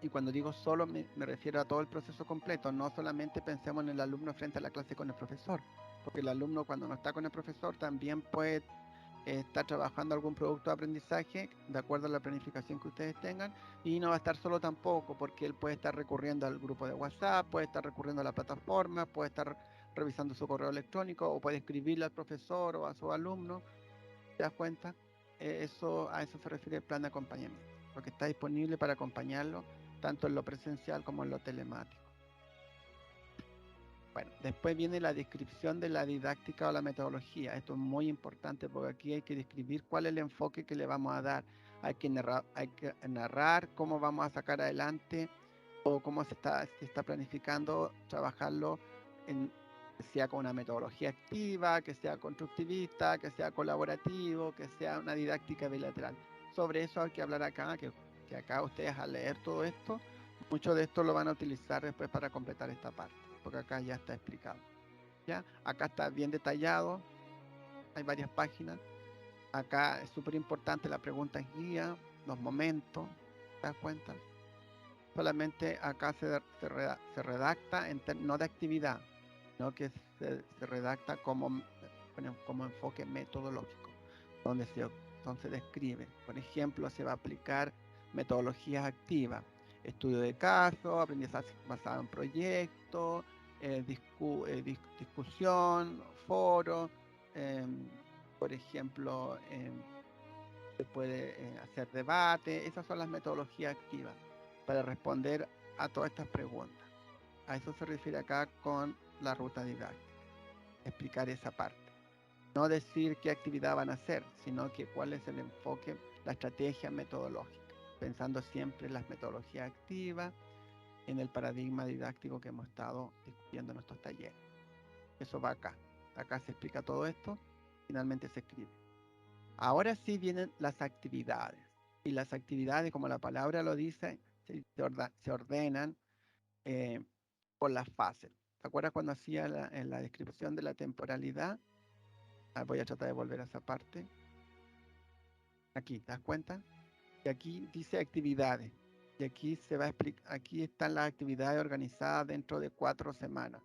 Y cuando digo solo me refiero a todo el proceso completo, no solamente pensemos en el alumno frente a la clase con el profesor, porque el alumno cuando no está con el profesor también puede estar trabajando algún producto de aprendizaje de acuerdo a la planificación que ustedes tengan y no va a estar solo tampoco, porque él puede estar recurriendo al grupo de WhatsApp, puede estar recurriendo a la plataforma, puede estar revisando su correo electrónico o puede escribirle al profesor o a su alumno. ¿Te das cuenta? A eso se refiere el plan de acompañamiento, porque está disponible para acompañarlo tanto en lo presencial como en lo telemático. Bueno, después viene la descripción de la didáctica o la metodología. Esto es muy importante porque aquí hay que describir cuál es el enfoque que le vamos a dar. Hay que narrar cómo vamos a sacar adelante o cómo se está planificando trabajarlo que sea con una metodología activa, que sea constructivista, que sea colaborativo, que sea una didáctica bilateral. Sobre eso hay que hablar acá, que acá ustedes al leer todo esto, mucho de esto lo van a utilizar después para completar esta parte, porque acá ya está explicado. ¿Ya? Acá está bien detallado, hay varias páginas. Acá es súper importante la pregunta guía, los momentos, ¿te das cuenta? Solamente acá se redacta no de actividad, sino que se redacta como enfoque metodológico, donde se describe. Por ejemplo, se va a aplicar metodologías activas, estudio de caso, aprendizaje basado en proyectos, discusión, foro, por ejemplo, se puede hacer debate. Esas son las metodologías activas para responder a todas estas preguntas. A eso se refiere acá con la ruta didáctica, explicar esa parte. No decir qué actividad van a hacer, sino que cuál es el enfoque, la estrategia metodológica, pensando siempre en las metodologías activas, en el paradigma didáctico que hemos estado discutiendo en nuestros talleres. Eso va acá. Acá se explica todo esto, finalmente se escribe. Ahora sí vienen las actividades. Y las actividades, como la palabra lo dice, se ordenan por las fases. ¿Te acuerdas cuando hacía en la descripción de la temporalidad? Voy a tratar de volver a esa parte. Aquí, ¿te das cuenta? Y aquí dice actividades. Y aquí se va a explicar, aquí están las actividades organizadas dentro de 4 semanas.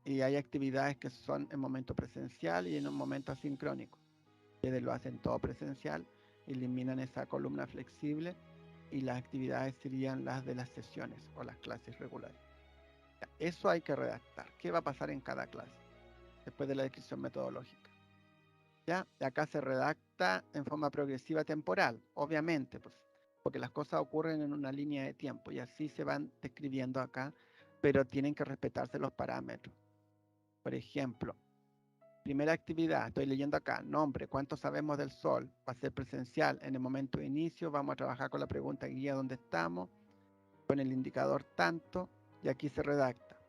Y hay actividades que son en momento presencial y en un momento asincrónico. Ustedes lo hacen todo presencial, eliminan esa columna flexible y las actividades serían las de las sesiones o las clases regulares. Eso hay que redactar. ¿Qué va a pasar en cada clase? Después de la descripción metodológica. ¿Ya? Acá se redacta en forma progresiva temporal, obviamente, pues, porque las cosas ocurren en una línea de tiempo y así se van describiendo acá, pero tienen que respetarse los parámetros. Por ejemplo, primera actividad, estoy leyendo acá, nombre, ¿cuánto sabemos del Sol? Va a ser presencial. En el momento de inicio vamos a trabajar con la pregunta guía ¿dónde estamos? Con el indicador tanto, y aquí se redacta.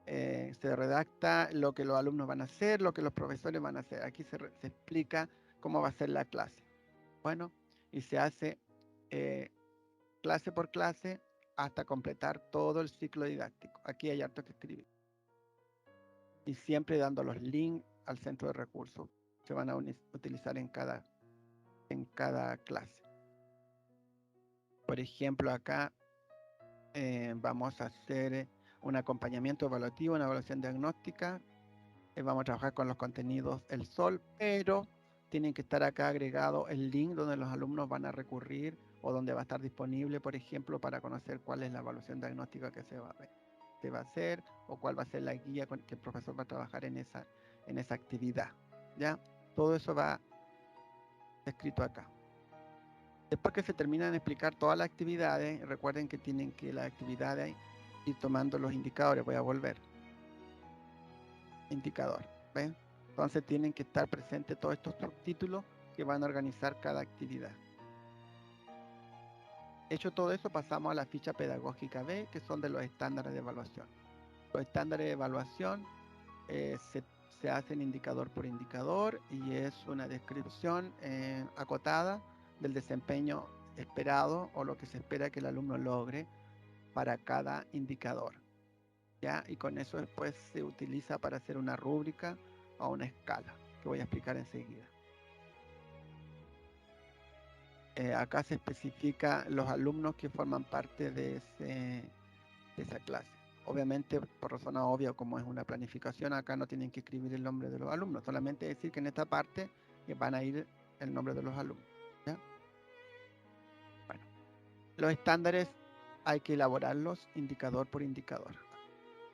Se redacta lo que los alumnos van a hacer, lo que los profesores van a hacer. Aquí se explica cómo va a ser la clase. Bueno, y se hace clase por clase hasta completar todo el ciclo didáctico. Aquí hay harto que escribir. Y siempre dando los links al centro de recursos. Se van a utilizar en cada clase. Por ejemplo, acá vamos a hacer un acompañamiento evaluativo, una evaluación diagnóstica. Vamos a trabajar con los contenidos El Sol, pero tienen que estar acá agregado el link donde los alumnos van a recurrir o donde va a estar disponible, por ejemplo, para conocer cuál es la evaluación diagnóstica que se va a hacer o cuál va a ser la guía con que el profesor va a trabajar en esa actividad. ¿Ya? Todo eso va escrito acá. Después que se terminan de explicar todas las actividades, recuerden que tienen que las actividades ir tomando los indicadores. Voy a volver. Indicador. ¿Ven? Entonces tienen que estar presentes todos estos subtítulos que van a organizar cada actividad. Hecho todo eso, pasamos a la ficha pedagógica B, que son de los estándares de evaluación. Los estándares de evaluación se hacen indicador por indicador y es una descripción acotada del desempeño esperado o lo que se espera que el alumno logre para cada indicador. ¿Ya? Y con eso después se utiliza para hacer una rúbrica o una escala, que voy a explicar enseguida. Acá se especifica los alumnos que forman parte de esa clase. Obviamente, por razón obvia, como es una planificación, acá no tienen que escribir el nombre de los alumnos, solamente decir que en esta parte van a ir el nombre de los alumnos. ¿Ya? Bueno, los estándares hay que elaborarlos indicador por indicador.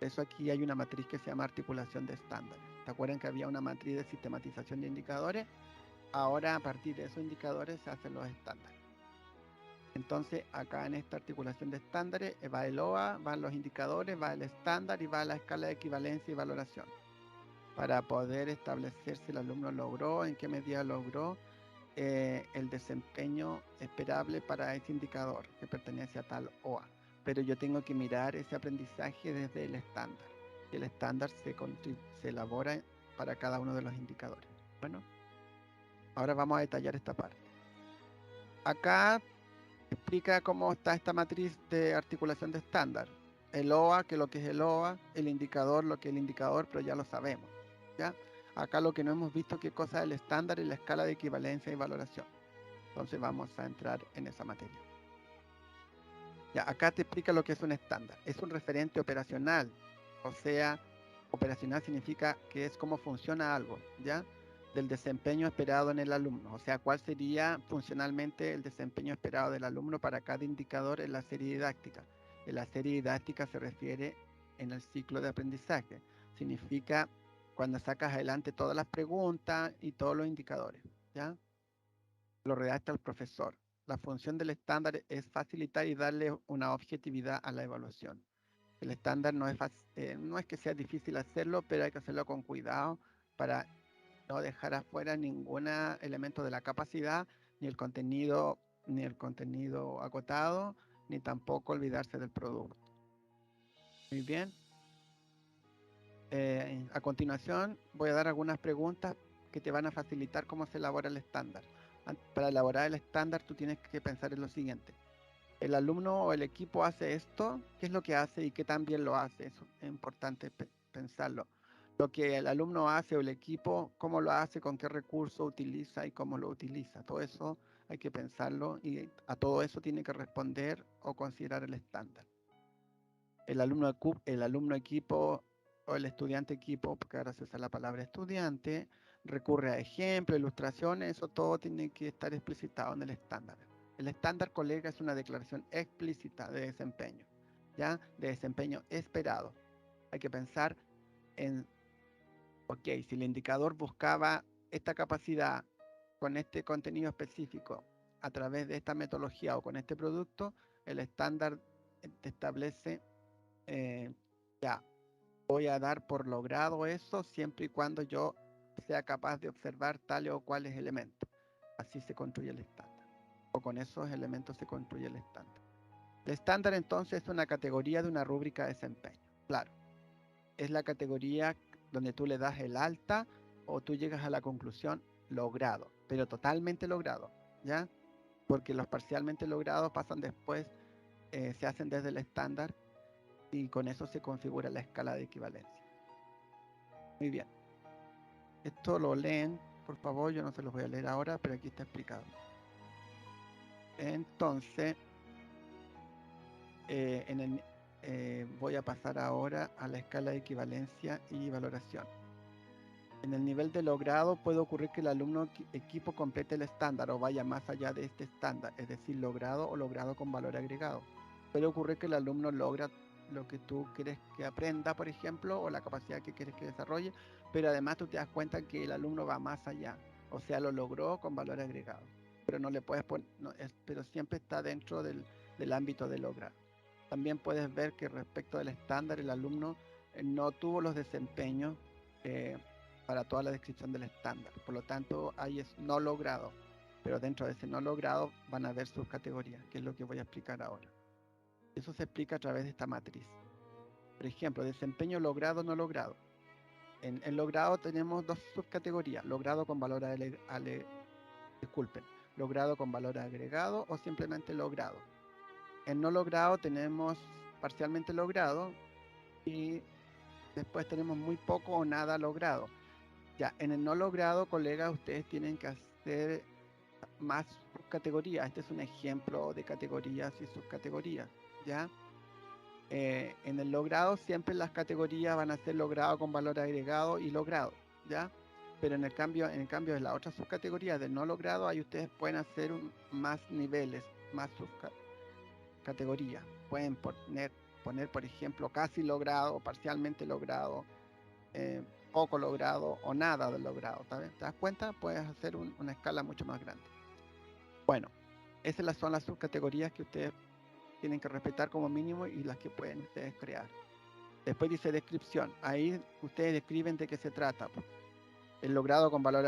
Eso aquí hay una matriz que se llama articulación de estándares. ¿Se acuerdan que había una matriz de sistematización de indicadores? Ahora a partir de esos indicadores se hacen los estándares. Entonces acá en esta articulación de estándares va el OA, van los indicadores, va el estándar y va la escala de equivalencia y valoración. Para poder establecer si el alumno logró, en qué medida logró el desempeño esperable para ese indicador que pertenece a tal OA. Pero yo tengo que mirar ese aprendizaje desde el estándar. Y el estándar se elabora para cada uno de los indicadores. Bueno, ahora vamos a detallar esta parte. Acá explica cómo está esta matriz de articulación de estándar. El OA, que lo que es el OA, el indicador, lo que es el indicador, pero ya lo sabemos. ¿Ya? Acá lo que no hemos visto qué cosa es el estándar y la escala de equivalencia y valoración. Entonces vamos a entrar en esa materia. Ya, acá te explica lo que es un estándar. Es un referente operacional. O sea, operacional significa que es cómo funciona algo, ¿ya? Del desempeño esperado en el alumno. O sea, cuál sería funcionalmente el desempeño esperado del alumno para cada indicador en la serie didáctica. En la serie didáctica se refiere en el ciclo de aprendizaje. Significa cuando sacas adelante todas las preguntas y todos los indicadores, ¿ya? Lo redacta el profesor. La función del estándar es facilitar y darle una objetividad a la evaluación. El estándar no es que sea difícil hacerlo, pero hay que hacerlo con cuidado para no dejar afuera ningún elemento de la capacidad, ni el contenido acotado, ni tampoco olvidarse del producto. Muy bien. A continuación voy a dar algunas preguntas que te van a facilitar cómo se elabora el estándar. Para elaborar el estándar tú tienes que pensar en lo siguiente. El alumno o el equipo hace esto, ¿qué es lo que hace y qué tan bien lo hace? Eso es importante pensarlo. Lo que el alumno hace o el equipo, cómo lo hace, con qué recurso utiliza y cómo lo utiliza. Todo eso hay que pensarlo y a todo eso tiene que responder o considerar el estándar. El alumno equipo o el estudiante equipo, porque ahora se usa la palabra estudiante, recurre a ejemplos, ilustraciones, eso todo tiene que estar explicitado en el estándar. El estándar, colega, es una declaración explícita de desempeño, ¿ya? De desempeño esperado. Hay que pensar en, ok, si el indicador buscaba esta capacidad con este contenido específico a través de esta metodología o con este producto, el estándar te establece, ya, voy a dar por logrado eso siempre y cuando yo sea capaz de observar tales o cuales elementos. Así se construye el estándar. O con esos elementos se construye el estándar. El estándar entonces es una categoría de una rúbrica de desempeño. Claro, es la categoría donde tú le das el alta o tú llegas a la conclusión logrado, pero totalmente logrado, ¿ya? Porque los parcialmente logrados pasan después, se hacen desde el estándar y con eso se configura la escala de equivalencia. Muy bien. Esto lo leen, por favor, yo no se los voy a leer ahora, pero aquí está explicado. Entonces, voy a pasar ahora a la escala de equivalencia y valoración. En el nivel de logrado puede ocurrir que el alumno equipo complete el estándar o vaya más allá de este estándar, es decir, logrado o logrado con valor agregado. Puede ocurrir que el alumno logra lo que tú quieres que aprenda, por ejemplo, o la capacidad que quieres que desarrolle, pero además tú te das cuenta que el alumno va más allá, o sea, lo logró con valor agregado, pero no le puedes poner, pero siempre está dentro del ámbito de lograr. También puedes ver que respecto del estándar, el alumno no tuvo los desempeños para toda la descripción del estándar. Por lo tanto, ahí es no logrado. Pero dentro de ese no logrado van a haber sus categorías, que es lo que voy a explicar ahora. Eso se explica a través de esta matriz. Por ejemplo, desempeño logrado, no logrado. En logrado tenemos dos subcategorías. Logrado con valor logrado con valor agregado o simplemente logrado. En no logrado tenemos parcialmente logrado y después tenemos muy poco o nada logrado. Ya, en el no logrado, colegas, ustedes tienen que hacer más subcategorías. Este es un ejemplo de categorías y subcategorías, ¿ya? En el logrado siempre las categorías van a ser logrado con valor agregado y logrado, ¿ya? Pero en el cambio de la otra subcategoría del no logrado, ahí ustedes pueden hacer más niveles, más subcategorías. Pueden poner, por ejemplo, casi logrado o parcialmente logrado, poco logrado o nada de logrado. ¿Te das cuenta? Puedes hacer una escala mucho más grande. Bueno, esas son las subcategorías que ustedes tienen que respetar como mínimo y las que pueden ustedes crear. Después dice descripción. Ahí ustedes describen de qué se trata. El logrado con valor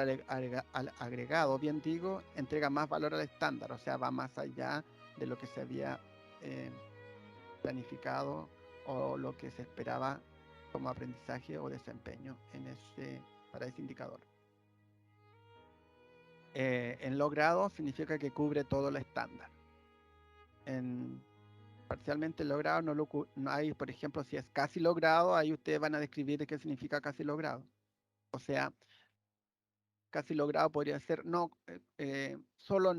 agregado, bien digo, entrega más valor al estándar, o sea, va más allá de lo que se había planificado o lo que se esperaba como aprendizaje o desempeño para ese indicador. En logrado significa que cubre todo el estándar. En parcialmente logrado no hay, por ejemplo, si es casi logrado, ahí ustedes van a describir qué significa casi logrado. O sea, casi logrado podría ser solo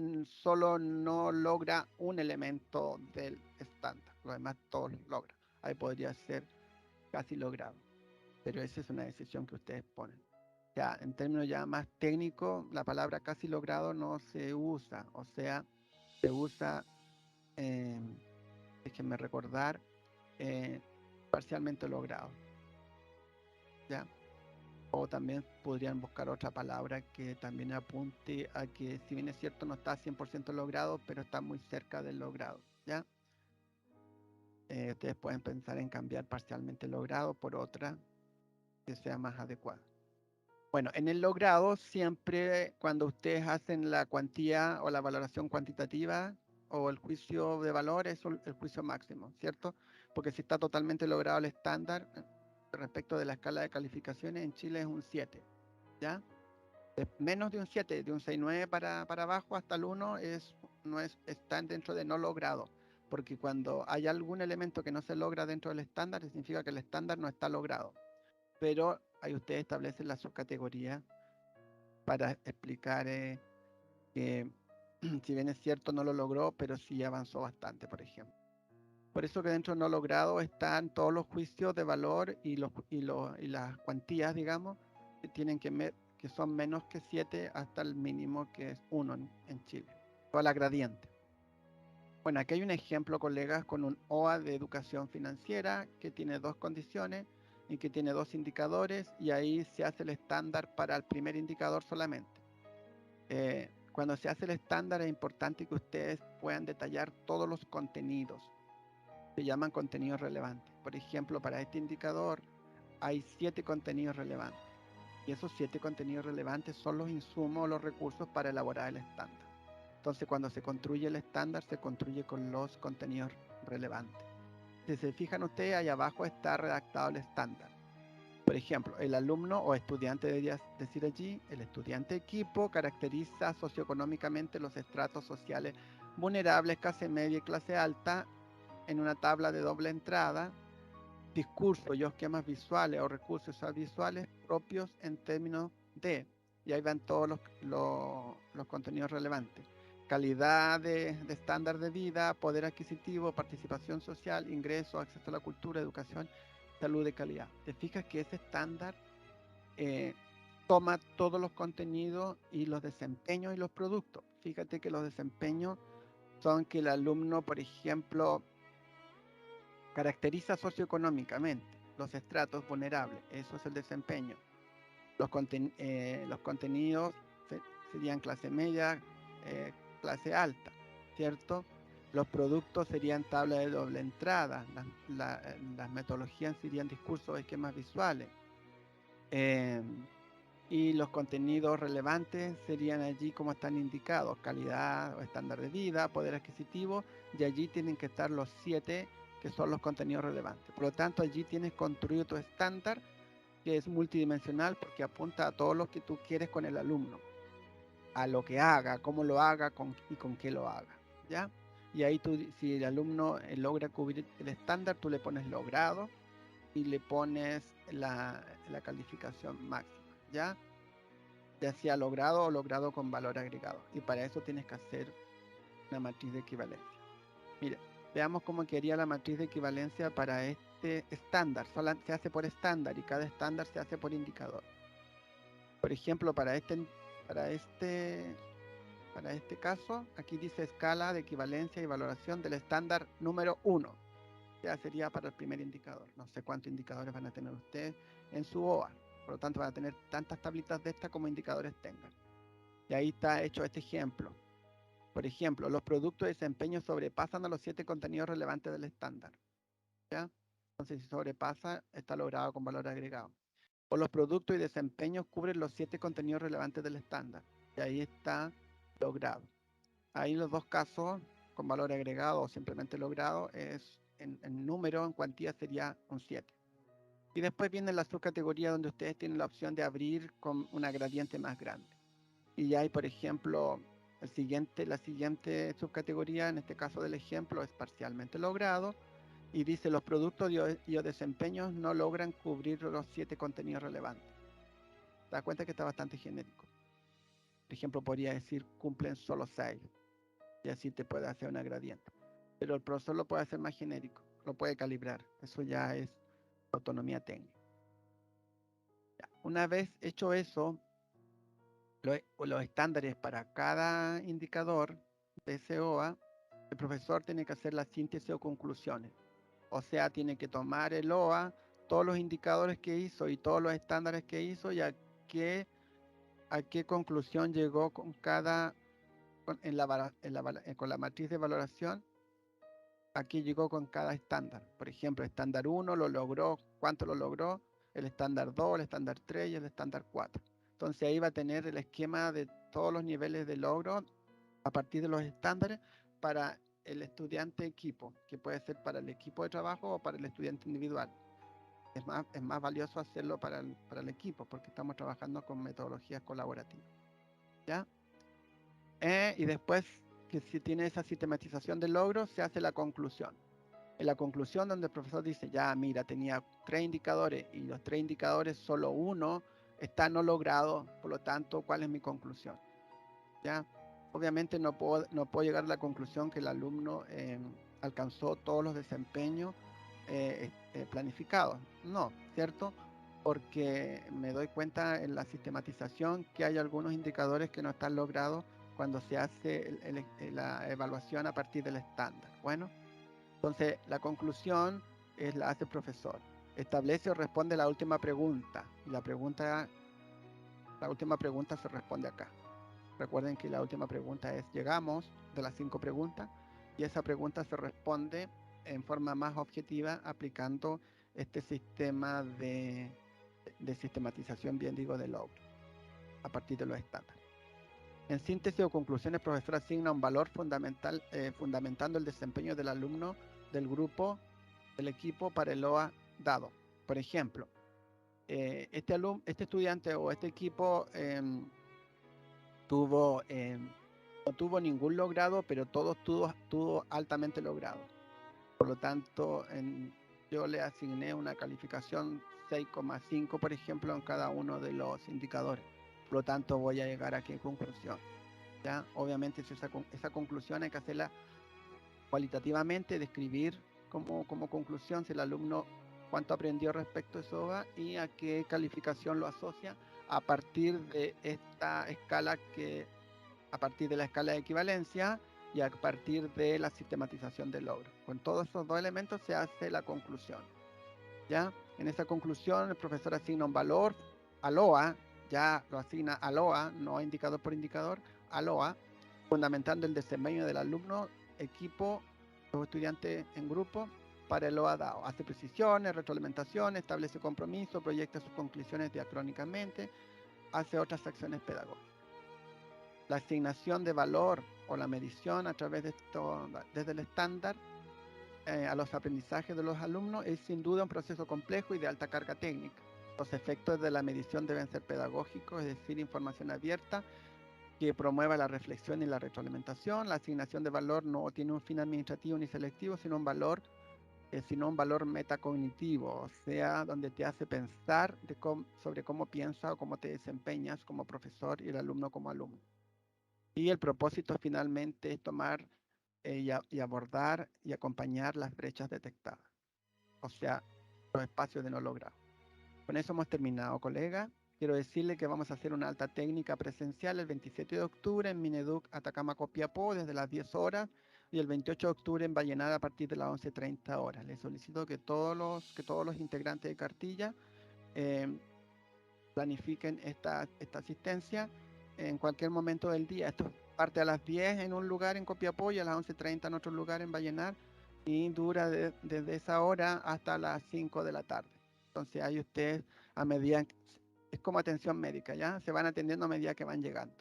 no logra un elemento del estándar, lo demás todos logra. Ahí podría ser casi logrado, pero esa es una decisión que ustedes ponen. Ya, en términos ya más técnicos, la palabra casi logrado no se usa, o sea, se usa, déjenme recordar, parcialmente logrado, ¿ya? O también podrían buscar otra palabra que también apunte a que, si bien es cierto, no está 100% logrado, pero está muy cerca del logrado, ¿ya? Ustedes pueden pensar en cambiar parcialmente logrado por otra que sea más adecuada. Bueno, en el logrado, siempre cuando ustedes hacen la cuantía o la valoración cuantitativa o el juicio de valor, es el juicio máximo, ¿cierto? Porque si está totalmente logrado el estándar, respecto de la escala de calificaciones, en Chile es un 7, ¿ya? Menos de un 7, de un 6,9 para abajo hasta el 1 están dentro de no logrado, porque cuando hay algún elemento que no se logra dentro del estándar, significa que el estándar no está logrado. Pero ahí ustedes establecen la subcategoría para explicar que si bien es cierto no lo logró, pero sí avanzó bastante, por ejemplo. Por eso que dentro de no logrado están todos los juicios de valor y las cuantías, digamos, que son menos que 7 hasta el mínimo que es 1 en Chile. Toda la gradiente. Bueno, aquí hay un ejemplo, colegas, con un OA de educación financiera que tiene dos condiciones y que tiene dos indicadores, y ahí se hace el estándar para el primer indicador solamente. Cuando se hace el estándar es importante que ustedes puedan detallar todos los contenidos. Se llaman contenidos relevantes. Por ejemplo, para este indicador hay 7 contenidos relevantes. Y esos 7 contenidos relevantes son los insumos o los recursos para elaborar el estándar. Entonces, cuando se construye el estándar, se construye con los contenidos relevantes. Si se fijan ustedes, ahí abajo está redactado el estándar. Por ejemplo, el alumno o estudiante, debería decir allí, el estudiante equipo caracteriza socioeconómicamente los estratos sociales vulnerables, clase media y clase alta en una tabla de doble entrada, discursos y esquemas visuales o recursos visuales propios en términos de, y ahí van todos los contenidos relevantes. Calidad de estándar de vida, poder adquisitivo, participación social, ingreso, acceso a la cultura, educación, salud de calidad. ¿Te fijas que ese estándar toma todos los contenidos y los desempeños y los productos? Fíjate que los desempeños son que el alumno, por ejemplo, caracteriza socioeconómicamente los estratos vulnerables. Eso es el desempeño. Los contenidos serían clase media, clase alta, ¿cierto? Los productos serían tabla de doble entrada. Las metodologías serían discursos, esquemas visuales. Y los contenidos relevantes serían allí como están indicados: calidad o estándar de vida, poder adquisitivo, y allí tienen que estar los 7 que son los contenidos relevantes. Por lo tanto, allí tienes construido tu estándar, que es multidimensional porque apunta a todo lo que tú quieres con el alumno, a lo que haga, cómo lo haga y con qué lo haga, ¿ya? Y ahí tú, si el alumno logra cubrir el estándar, tú le pones logrado y le pones la calificación máxima, ¿ya? Ya sea logrado o logrado con valor agregado. Y para eso tienes que hacer una matriz de equivalencia. Mira, veamos cómo quedaría la matriz de equivalencia para este estándar. Se hace por estándar y cada estándar se hace por indicador. Por ejemplo, para este caso, aquí dice escala de equivalencia y valoración del estándar número 1. Ya sería para el primer indicador. No sé cuántos indicadores van a tener ustedes en su OA. Por lo tanto, van a tener tantas tablitas de estas como indicadores tengan. Y ahí está hecho este ejemplo. Por ejemplo, los productos de desempeño sobrepasan a los 7 contenidos relevantes del estándar, ¿ya? Entonces, si sobrepasa, está logrado con valor agregado. O los productos y desempeños cubren los 7 contenidos relevantes del estándar. Y ahí está logrado. Ahí los dos casos, con valor agregado o simplemente logrado, es en número, en cuantía sería un 7. Y después viene la subcategoría donde ustedes tienen la opción de abrir con una gradiente más grande. Y ya hay, por ejemplo, la siguiente subcategoría, en este caso del ejemplo, es parcialmente logrado. Y dice: los productos y o desempeños no logran cubrir los 7 contenidos relevantes. Te das cuenta que está bastante genérico. Por ejemplo, podría decir cumplen solo 6. Y así te puede hacer una gradiente. Pero el profesor lo puede hacer más genérico, lo puede calibrar. Eso ya es autonomía técnica. Ya. Una vez hecho eso, los estándares para cada indicador de SOA, el profesor tiene que hacer la síntesis o conclusiones. O sea, tiene que tomar el OA, todos los indicadores que hizo y todos los estándares que hizo, y a qué conclusión llegó con la matriz de valoración. Aquí llegó con cada estándar. Por ejemplo, estándar 1 lo logró, ¿cuánto lo logró? El estándar 2, el estándar 3 y el estándar 4. Entonces ahí va a tener el esquema de todos los niveles de logro a partir de los estándares para el estudiante equipo, que puede ser para el equipo de trabajo o para el estudiante individual. Es más valioso hacerlo para el equipo, porque estamos trabajando con metodologías colaborativas, ¿ya? Y después que si tiene esa sistematización de logros, se hace la conclusión. En la conclusión, donde el profesor dice: ya, mira, tenía 3 indicadores y los 3 indicadores solo uno está no logrado, por lo tanto, ¿cuál es mi conclusión? ¿Ya? Obviamente no puedo llegar a la conclusión que el alumno alcanzó todos los desempeños planificados. No, ¿cierto? Porque me doy cuenta en la sistematización que hay algunos indicadores que no están logrados cuando se hace la evaluación a partir del estándar. Bueno, entonces la conclusión la hace el profesor. Establece o responde la última pregunta. Y la última pregunta se responde acá. Recuerden que la última pregunta es, llegamos de las 5 preguntas, y esa pregunta se responde en forma más objetiva aplicando este sistema de sistematización, bien digo, de logro, a partir de los estándares. En síntesis o conclusiones, el profesor asigna un valor fundamental, fundamentando el desempeño del alumno, del grupo, del equipo para el OA dado. Por ejemplo, este estudiante o este equipo no tuvo ningún logrado, pero todo tuvo altamente logrado. Por lo tanto, yo le asigné una calificación 6,5, por ejemplo, en cada uno de los indicadores. Por lo tanto, voy a llegar aquí en conclusión. ¿Ya? Obviamente, esa conclusión hay que hacerla cualitativamente, describir como conclusión si el alumno cuánto aprendió respecto a SOVA y a qué calificación lo asocia a partir de esta escala a partir de la escala de equivalencia y a partir de la sistematización del logro. Con todos esos dos elementos se hace la conclusión. ¿Ya? En esa conclusión el profesor asigna un valor al OA, ya lo asigna al OA, no indicador por indicador, al OA, fundamentando el desempeño del alumno, equipo o estudiante en grupo para el OA dado. Hace precisiones, retroalimentaciones, establece compromiso, proyecta sus conclusiones diacrónicamente, hace otras acciones pedagógicas. La asignación de valor o la medición a través de esto, desde el estándar a los aprendizajes de los alumnos es sin duda un proceso complejo y de alta carga técnica. Los efectos de la medición deben ser pedagógicos, es decir, información abierta que promueva la reflexión y la retroalimentación. La asignación de valor no tiene un fin administrativo ni selectivo, sino un valor metacognitivo, o sea, donde te hace pensar sobre cómo piensas o cómo te desempeñas como profesor y el alumno como alumno. Y el propósito finalmente es tomar y abordar y acompañar las brechas detectadas, o sea, los espacios de no logrado. Con eso hemos terminado, colega. Quiero decirle que vamos a hacer una alta técnica presencial el 27 de octubre en Mineduc, Atacama, Copiapó, desde las 10 horas, y el 28 de octubre en Vallenar a partir de las 11:30 horas. Les solicito que todos los integrantes de cartilla planifiquen esta asistencia en cualquier momento del día. Esto parte a las 10 en un lugar en Copiapó y a las 11:30 en otro lugar en Vallenar, y dura desde esa hora hasta las 5 de la tarde. Entonces ahí ustedes, a medida, es como atención médica, ¿ya? Se van atendiendo a medida que van llegando.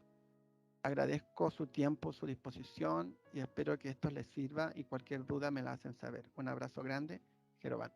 Agradezco su tiempo, su disposición, y espero que esto les sirva, y cualquier duda me la hacen saber. Un abrazo grande, Jerovan.